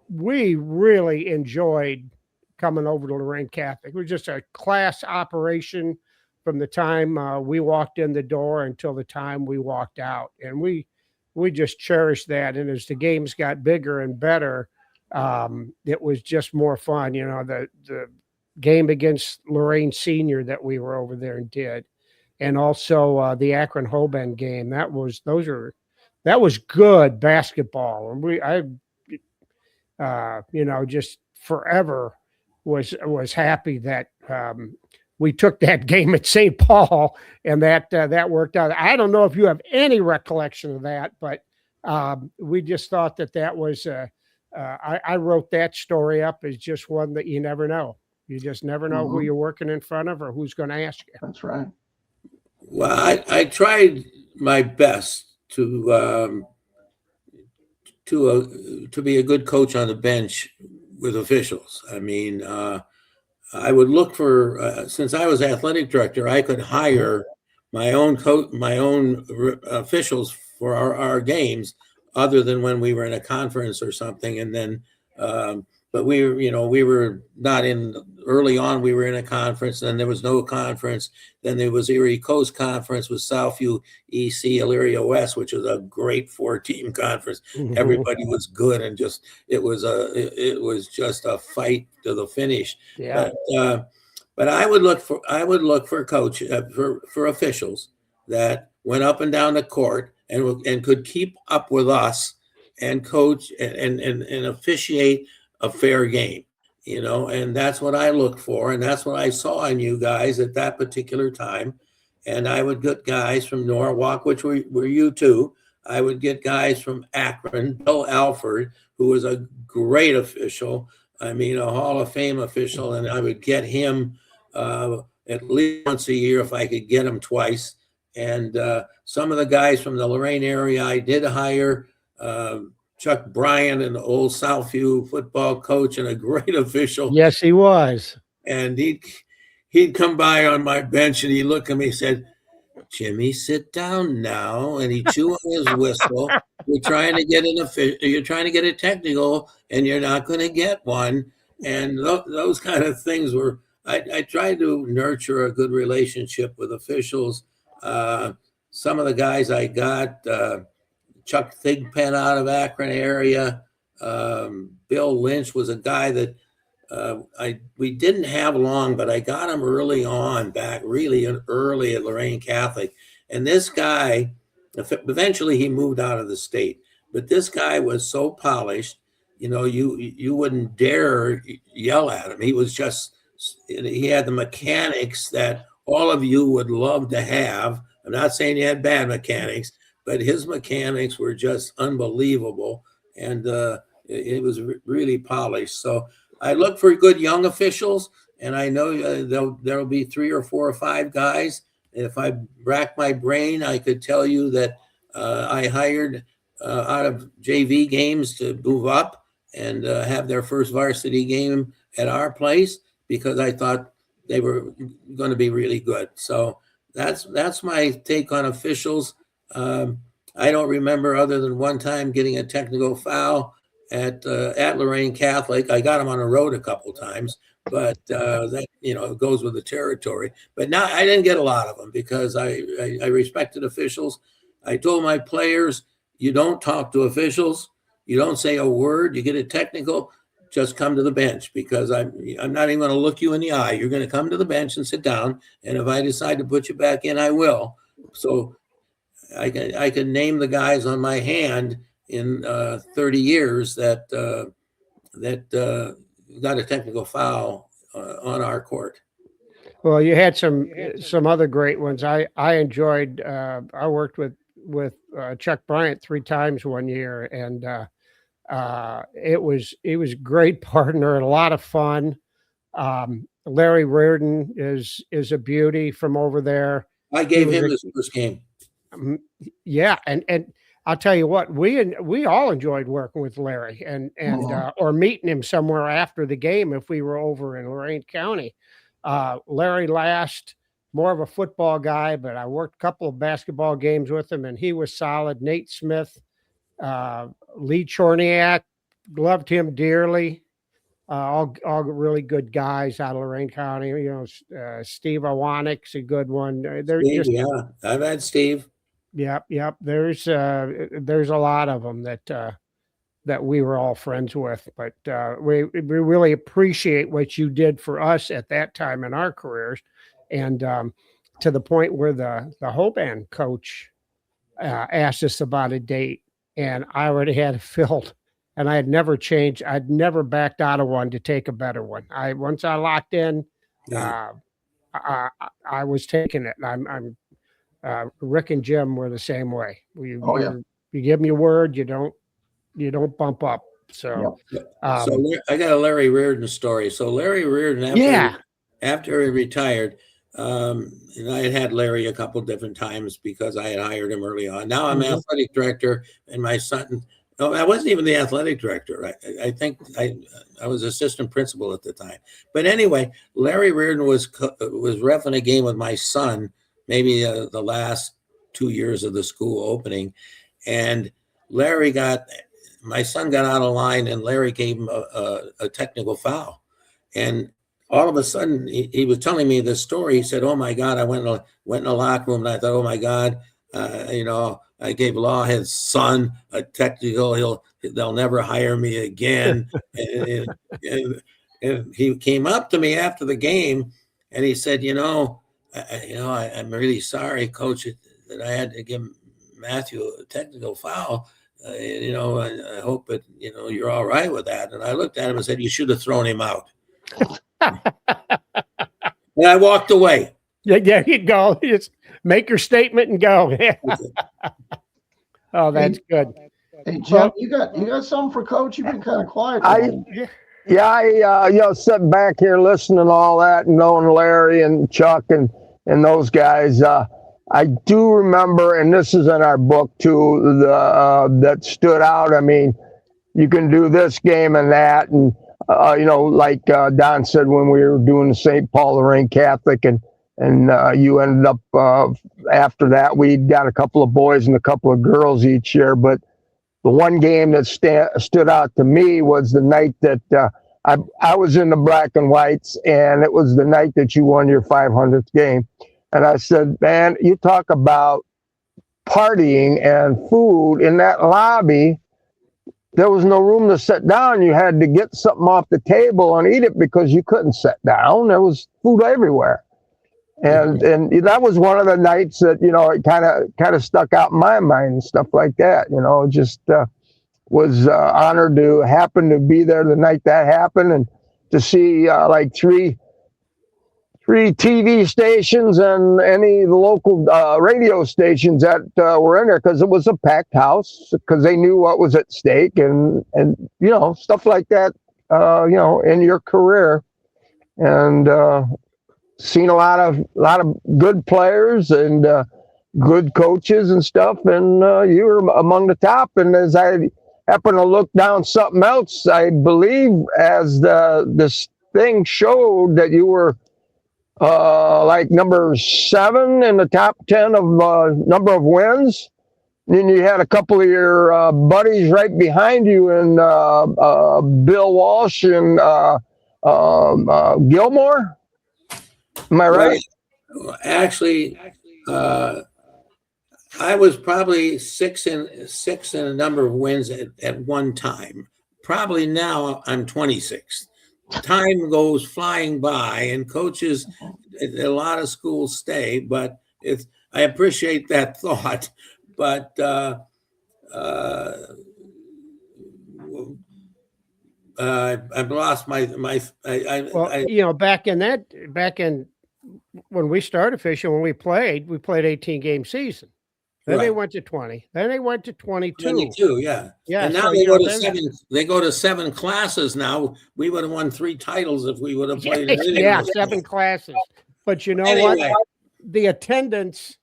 we really enjoyed coming over to Lorain Catholic. It was just a class operation from the time we walked in the door until the time we walked out. And we just cherished that. And as the games got bigger and better, it was just more fun. The game against Lorain Senior that we were over there and did. And also the Akron Hoban game. That was good basketball. And just forever was happy that we took that game at St. Paul and that worked out. I don't know if you have any recollection of that, but we just thought that was I wrote that story up as just one that you never know. You just never know who you're working in front of or who's going to ask you.
That's right.
Well, I tried my best to be a good coach on the bench with officials. I mean, I would look for since I was athletic director, I could hire my own officials for our games, other than when we were in a conference or something. And then, but we were not in early on we were in a conference, then there was no conference. Then there was Erie Coast Conference with Southview, EC, Elyria West, which was a great 4-team conference. Everybody was good, and it was just a fight to the finish.
Yeah.
But I would look for coach for officials that went up and down the court and could keep up with us and coach and officiate a fair game, and that's what I look for, and that's what I saw in you guys at that particular time. And I would get guys from Norwalk, which were you too. I would get guys from Akron, Bill Alford, who was a great official. I mean, a Hall of Fame official, and I would get him at least once a year if I could get him twice. And some of the guys from the Lorain area, I did hire Chuck Bryan, an old Southview football coach and a great official.
Yes, he was.
And he'd come by on my bench and he'd look at me and said, "Jimmy, sit down now." And he'd chew on his whistle. You're trying to get a technical, and you're not going to get one. And those kind of things were. I tried to nurture a good relationship with officials. Some of the guys I got, Chuck Thigpen out of Akron area. Bill Lynch was a guy that we didn't have long, but I got him early on, back really early at Lorain Catholic. And this guy, eventually he moved out of the state, but this guy was so polished, you wouldn't dare yell at him. He had the mechanics that all of you would love to have. I'm not saying he had bad mechanics, but his mechanics were just unbelievable. And it was really polished. So I look for good young officials, and I know there'll be 3 or 4 or 5 guys. If I rack my brain, I could tell you that I hired out of JV games to move up and have their first varsity game at our place because I thought they were going to be really good. So that's my take on officials. I don't remember, other than one time, getting a technical foul at Lorain Catholic. I got him on the road a couple times, but that it goes with the territory. But now I didn't get a lot of them because I respected officials. I told my players, you don't talk to officials, you don't say a word. You get a technical, just come to the bench, because I'm not even going to look you in the eye. You're going to come to the bench and sit down, and if I decide to put you back in, I will. So I can name the guys on my hand in 30 years that got a technical foul on our court.
Well, you had some other great ones. I enjoyed. I worked with Chuck Bryant 3 times one year, and it was a great partner and a lot of fun. Larry Reardon is a beauty from over there.
I gave him his first game.
Yeah, and I'll tell you what, we all enjoyed working with Larry and or meeting him somewhere after the game if we were over in Lorain County. Larry Last, more of a football guy, but I worked a couple of basketball games with him, and he was solid. Nate Smith, Lee Chorniak, loved him dearly. All really good guys out of Lorain County. Steve Awanik's a good one.
I've had Steve.
Yep. There's a lot of them that we were all friends with, but we really appreciate what you did for us at that time in our careers, and to the point where the Hoban coach asked us about a date, and I already had it filled, and I had never changed. I'd never backed out of one to take a better one. Once I locked in, I was taking it, and I'm Rick and Jim were the same way. You give them your word, you don't bump up. So,
so I got a Larry Reardon story. So Larry Reardon, after he retired, and I had Larry a couple different times because I had hired him early on. Now I'm athletic director, and my son. No, I wasn't even the athletic director. I think I was assistant principal at the time. But anyway, Larry Reardon was reffing a game with my son, maybe the last 2 years of the school opening, and my son got out of line, and Larry gave him a technical foul, and all of a sudden he was telling me this story. He said, "Oh my God, I went in the locker room and I thought, oh my God, I gave Lawhead's son a technical. They'll never hire me again." and he came up to me after the game and he said, I'm really sorry, Coach, that I had to give Matthew a technical foul. I hope that you're all right with that. And I looked at him and said, "You should have thrown him out." And I walked away.
Yeah, there you go. Just make your statement and go. Oh, that's good.
Hey, Jim, you got something for Coach? You've been kind of quiet.
I sitting back here listening to all that and knowing Larry and Chuck and those guys. I do remember, and this is in our book too, that stood out. I mean, you can do this game and that, and like Don said when we were doing the St. Paul Lorain Catholic, and you ended up after that we got a couple of boys and a couple of girls each year, but the one game that stood out to me was the night that I was in the black and whites, and it was the night that you won your 500th game. And I said, man, you talk about partying and food in that lobby. There was no room to sit down. You had to get something off the table and eat it because you couldn't sit down. There was food everywhere. And that was one of the nights that, it kind of stuck out in my mind and stuff like that. Just was honored to happen to be there the night that happened, and to see like three TV stations and any of the local radio stations that were in there, because it was a packed house, because they knew what was at stake, and stuff like that, in your career. And seen a lot of good players and good coaches and stuff, and you were among the top. And as I happened to look down something else, I believe as this thing showed that you were like number 7 in the top 10 of number of wins. And then you had a couple of your buddies right behind you, and Bill Walsh and Gilmore. Am I right?
Well, actually, I was probably six in a number of wins at one time. Probably now I'm 26th. Time goes flying by, and coaches, a lot of schools stay, but I appreciate that thought. But I've lost my.
Back in when we started fishing, when we played 18-game season. Then they went to 20. Then they went to 22.
22, yeah. And now they go to 7. They go to 7 classes now. We would have won 3 titles if we would have played.
Yeah, 7 classes. But you know what? The attendance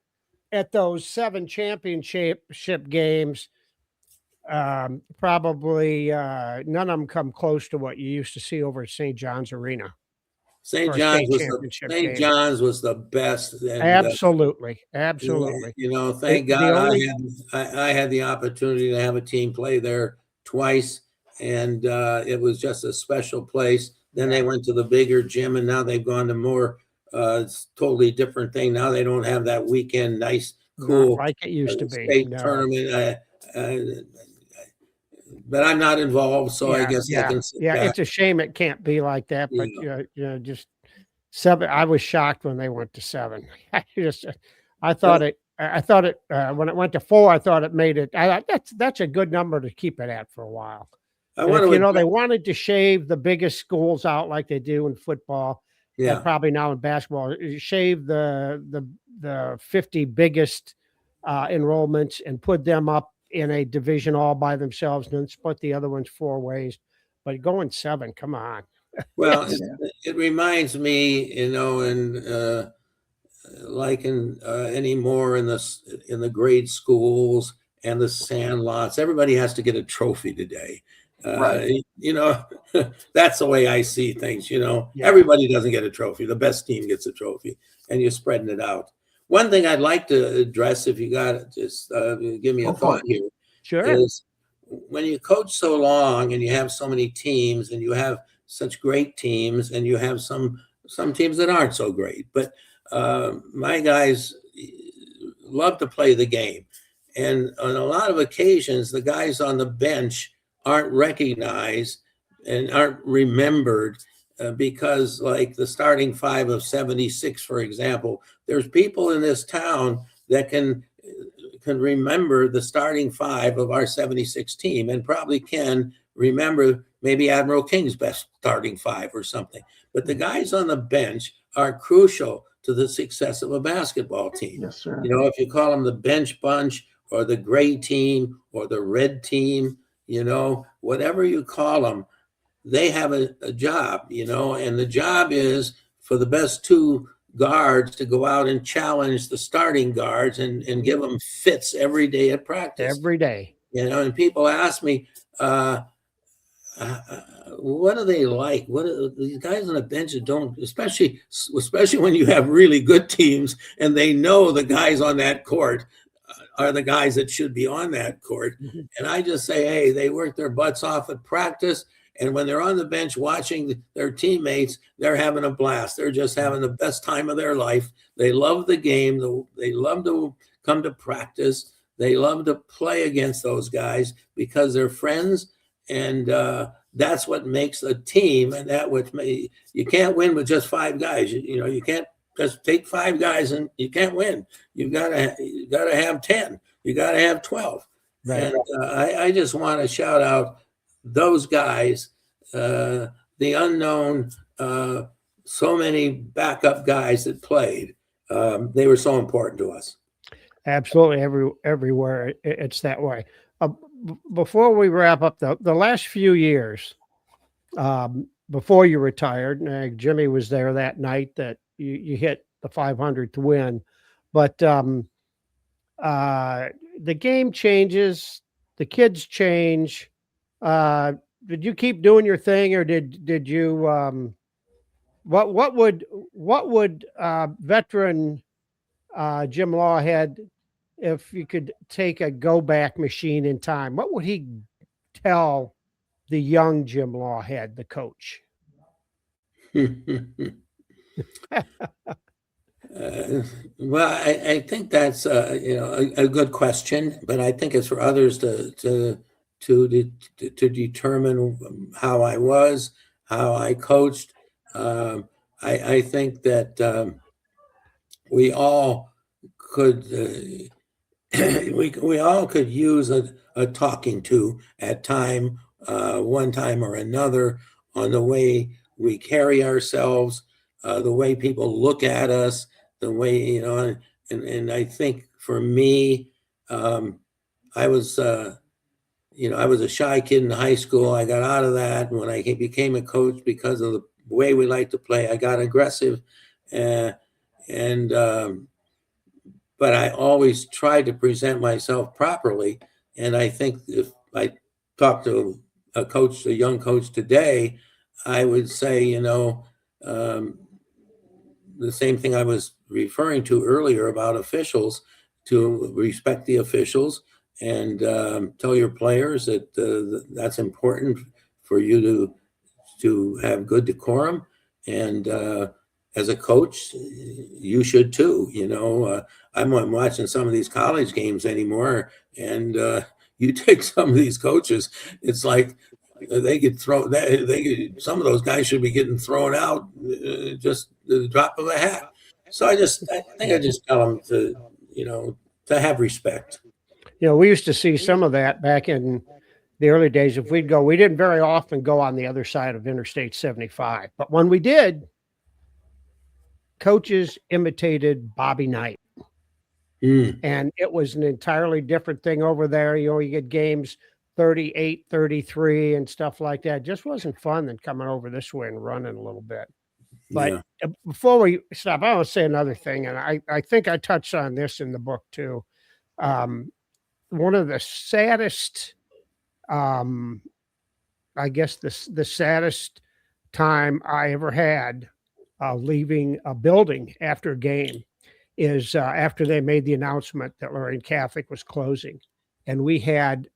at those 7 championship games, probably none of them come close to what you used to see over at St. John's Arena.
St. John's was the best. And,
absolutely.
Thank God I had the opportunity to have a team play there twice, and it was just a special place. Then they went to the bigger gym, and now they've gone to more totally different thing. Now they don't have that weekend nice, cool,
not like it used to be.
State tournament. But I'm not involved, so I guess I can sit back.
It's a shame it can't be like that. But just 7. I was shocked when they went to 7. I thought it when it went to 4. I thought it made it. That's a good number to keep it at for a while. They wanted to shave the biggest schools out like they do in football. Yeah, and probably now in basketball, shave the 50 biggest enrollments and put them up in a division all by themselves, and then split the other ones 4 ways. But going 7, come on.
Well, it reminds me, like anymore in the grade schools and the sand lots, everybody has to get a trophy today. Right. That's the way I see things. Everybody doesn't get a trophy. The best team gets a trophy, and you're spreading it out. One thing I'd like to address, if you got it, just give me a thought here.
Sure.
Is when you coach so long and you have so many teams and you have such great teams, and you have some teams that aren't so great. But my guys love to play the game. And on a lot of occasions, the guys on the bench aren't recognized and aren't remembered because, like the starting five of 76, for example, there's people in this town that can remember the starting five of our 76 team and probably can remember maybe Admiral King's best starting five or something. But the guys on the bench are crucial to the success of a basketball team.
Yes, sir.
You know, if you call them the bench bunch or the gray team or the red team, you know, whatever you call them, they have a job, you know, and the job is for the best two guards to go out and challenge the starting guards and give them fits every day at practice.
Every day.
You know, and people ask me, what are they like? What are these guys on the bench that don't, especially when you have really good teams and they know the guys on that court are the guys that should be on that court. Mm-hmm. And I just say, hey, they work their butts off at practice. And when they're on the bench watching their teammates, they're having a blast. They're just having the best time of their life. They love the game. They love to come to practice. They love to play against those guys because they're friends. And that's what makes a team. And you can't win with just five guys. You know, you can't just take five guys and you can't win. You gotta have 10. You gotta have 12. Right. And I just want to shout out those guys, the unknown, so many backup guys that played. They were so important to us.
Absolutely, everywhere it's that way. Before we wrap up, the last few years, before you retired, Jimmy was there that night that you hit the 500th win, but the game changes, the kids change. Did you keep doing your thing, or did you? What would veteran Jim Lawhead, if you could take a go back machine in time, what would he tell the young Jim Lawhead, the coach?
Well, I think that's a good question, but I think it's for others to determine how I was, how I coached. I think that we all could we all could use a talking to at one time or another, on the way we carry ourselves, the way people look at us, the way, you know, and I think for me, I was a shy kid in high school. I got out of that. When I became a coach, because of the way we like to play, I got aggressive, but I always tried to present myself properly. And I think if I talk to a young coach today, I would say, you know, the same thing I was referring to earlier about officials, to respect the officials and tell your players that that's important for you to have good decorum. And as a coach, you should too. You know, I'm not watching some of these college games anymore, and you take some of these coaches, it's like they get thrown. Some of those guys should be getting thrown out just the drop of a hat. So I think I just tell them to, you know, to have respect.
You know, we used to see some of that back in the early days. If we'd go, we didn't very often go on the other side of Interstate 75, but when we did, coaches imitated Bobby Knight. And it was an entirely different thing over there. You know, you get games 38-33 and stuff like that. It just wasn't fun than coming over this way and running a little bit. But before we stop, I want to say another thing, and I think I touched on this in the book too. One of the saddest, I guess the saddest time I ever had leaving a building after a game is after they made the announcement that Lorain Catholic was closing. And we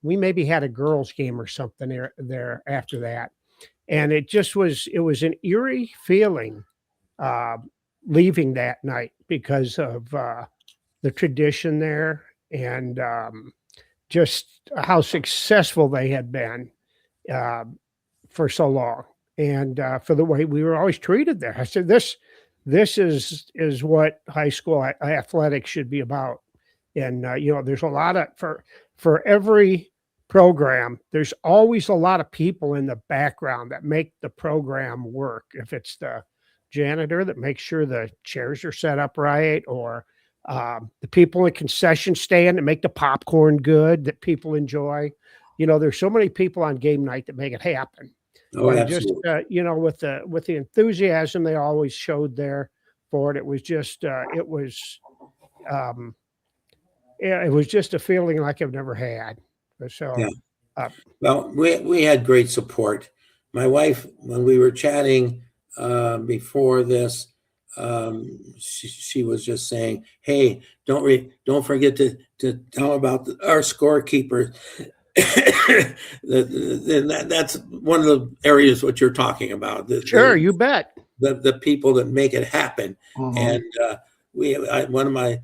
maybe had a girls' game or something there after that. And it was an eerie feeling leaving that night because of the tradition there and just how successful they had been for so long, and for the way we were always treated there. I said, this is what high school athletics should be about. And there's a lot of for every program, there's always a lot of people in the background that make the program work. If it's the janitor that makes sure the chairs are set up right, or the people in the concession stand that make the popcorn good that people enjoy. There's so many people on game night that make it happen.
Oh,
And
absolutely.
just with the enthusiasm they always showed there for it, it was just it was just a feeling like I've never had. So
Yeah. Well, we had great support. My wife, when we were chatting before this, she was just saying, "Hey, don't forget to tell about our scorekeeper." That's one of the areas what you're talking about.
Sure, you bet.
The people that make it happen.
Mhm.
And one of my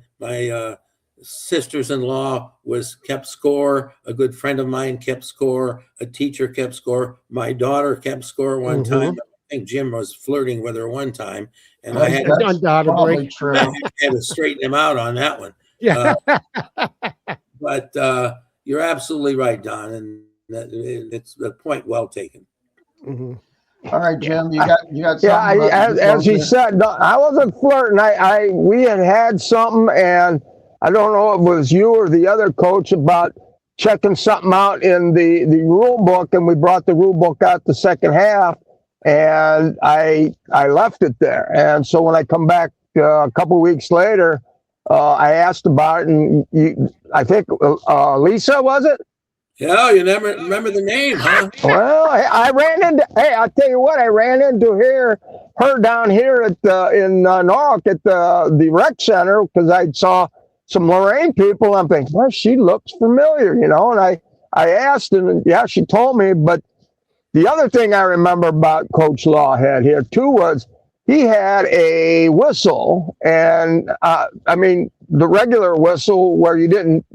sisters-in-law kept score. A good friend of mine kept score. A teacher kept score. My daughter kept score one time. I think Jim was flirting with her one time, and I had,
That's
undoubtedly
probably true.
I had to straighten him out on that one.
Yeah.
But you're absolutely right, Don, and it's a point well taken.
Mhm.
All right, Jim, you got
Yeah,
something.
as he said, no, I wasn't flirting. We had something, and I don't know if it was you or the other coach about checking something out in the rule book, and we brought the rule book out the second half, and I left it there. And so when I come back a couple weeks later, I asked about it, and I think Lisa, was it?
Yeah, you never remember the name, huh?
Well, I tell you what, I ran into her down here in Norwalk at the rec center, because I saw some Lorain people. I'm thinking, well, she looks familiar, and I asked, and yeah, she told me. But the other thing I remember about Coach Lawhead here too was he had a whistle, and I mean the regular whistle where you didn't,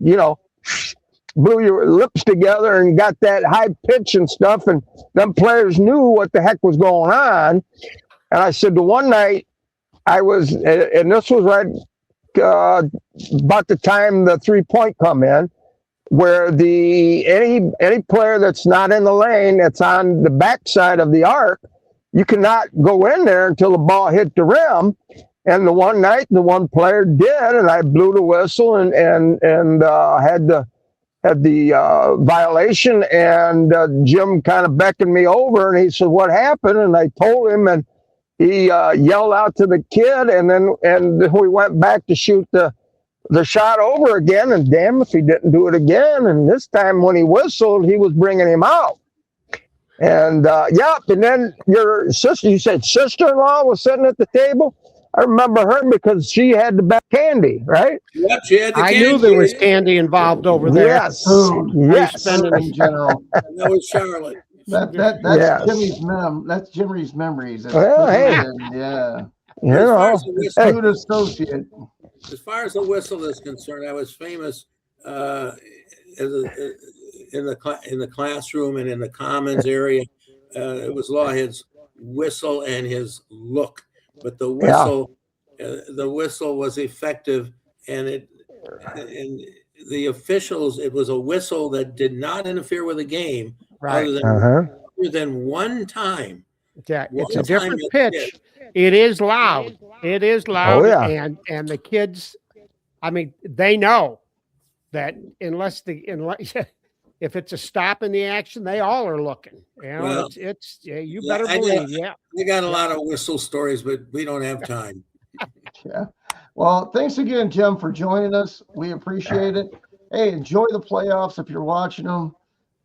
blew your lips together and got that high pitch and stuff, and them players knew what the heck was going on. And I said, the one night I was, and this was right about the time the 3-point come in, where any player that's not in the lane, that's on the backside of the arc, you cannot go in there until the ball hit the rim. And the one night, the one player did, and I blew the whistle and had the violation, and Jim kind of beckoned me over, and he said, "What happened?" And I told him, and he yelled out to the kid, and then we went back to shoot the shot over again, and damn if he didn't do it again. And this time when he whistled, he was bringing him out. And and then your sister, you said sister-in-law was sitting at the table. I remember her because she had the best candy, right?
Yep, she had the
I
candy.
knew there was candy involved over there.
Yes,
Food.
yes.
Food in general.
That was Charlotte.
That's
Yes.
That's Jimmy's memories. That's
Well, hey.
yeah.
Hey.
Food associate.
As far as the whistle is concerned, I was famous in the classroom and in the commons area. It was Lawhead's whistle and his look, but the whistle was effective, and the officials. It was a whistle that did not interfere with the game,
Right.
other than one time.
Yeah, it's
One
a different
time
pitch. It is loud. It is loud.
Oh, yeah.
And the kids, I mean, they know that unless if it's a stop in the action, they all are looking.
Well,
you better believe. Yeah.
We got a lot of whistle stories, but we don't have time.
Yeah. Well, thanks again, Jim, for joining us. We appreciate it. Hey, enjoy the playoffs if you're watching them.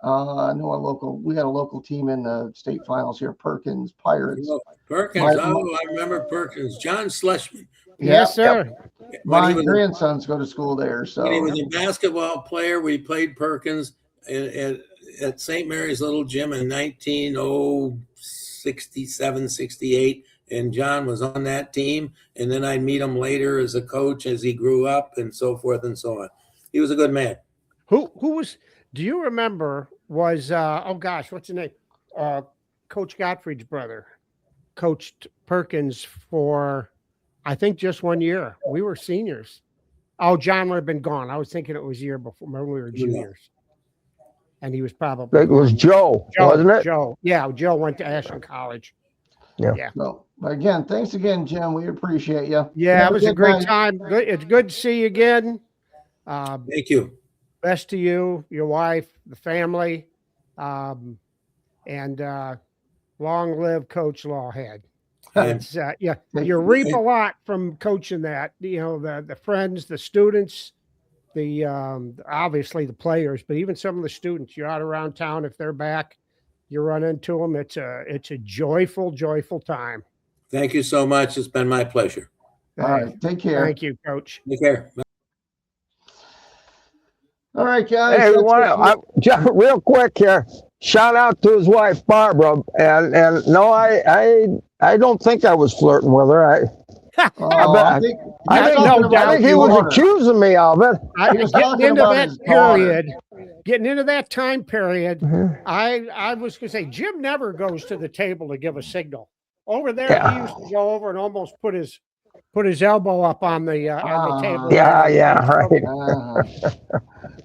I know we got a local team in the state finals here, Perkins Pirates.
Perkins, I remember Perkins. John Schlesman.
Yes, sir.
My grandsons go to school there. So
when he was a basketball player, we played Perkins. at St. Mary's Little Gym in 1967, 68, and John was on that team. And then I'd meet him later as a coach as he grew up and so forth and so on. He was a good man.
Who was? Do you remember? Was oh gosh, what's his name? Coach Gottfried's brother coached Perkins for, I think, just 1 year. We were seniors. Oh, John would have been gone. I was thinking it was a year before when we were juniors. And he was probably.
It was Joe, wasn't it?
Joe. Yeah, Joe went to Ashland College.
Yeah.
So, but again, thanks again, Jim. We appreciate you.
Yeah, it was a great time. It's good to see you again.
Thank you.
Best to you, your wife, the family, and long live Coach Lawhead. It's, yeah, you reap a lot from coaching that. You know, the friends, the students, the obviously the players, but even some of the students. You're out around town, if they're back, you run into them. It's a joyful time.
Thank you so much. It's been my pleasure.
All right, take care.
Thank you, Coach.
Take care. Bye.
All right, guys.
Hey, real quick here. Shout out to his wife Barbara, and no, I don't think I was flirting with her. I think he was accusing me of it.
Getting into that time period, I was going to say Jim never goes to the table to give a signal. Over there, he used to go over and almost put his elbow up on the table.
Yeah, right.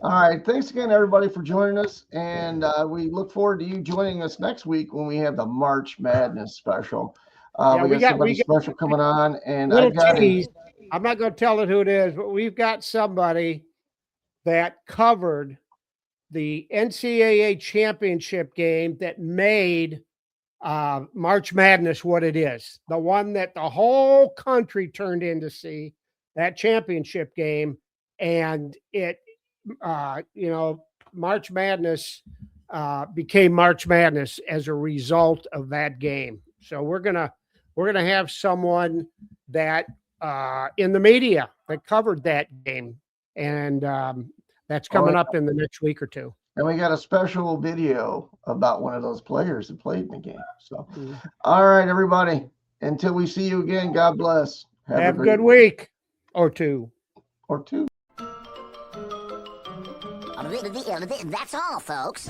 All right. Thanks again, everybody, for joining us. And we look forward to you joining us next week when we have the March Madness special. We got somebody special coming on. And
I'm not going to tell it who it is, but we've got somebody that covered the NCAA championship game that made March Madness what it is. The one that the whole country turned in to see, that championship game. And it, March Madness became March Madness as a result of that game. So we're gonna have someone that in the media that covered that game, and that's coming up in the next week or two.
And we got a special video about one of those players that played in the game. So, all right, everybody. Until we see you again, God bless.
Have a good week or two.
That's all, folks.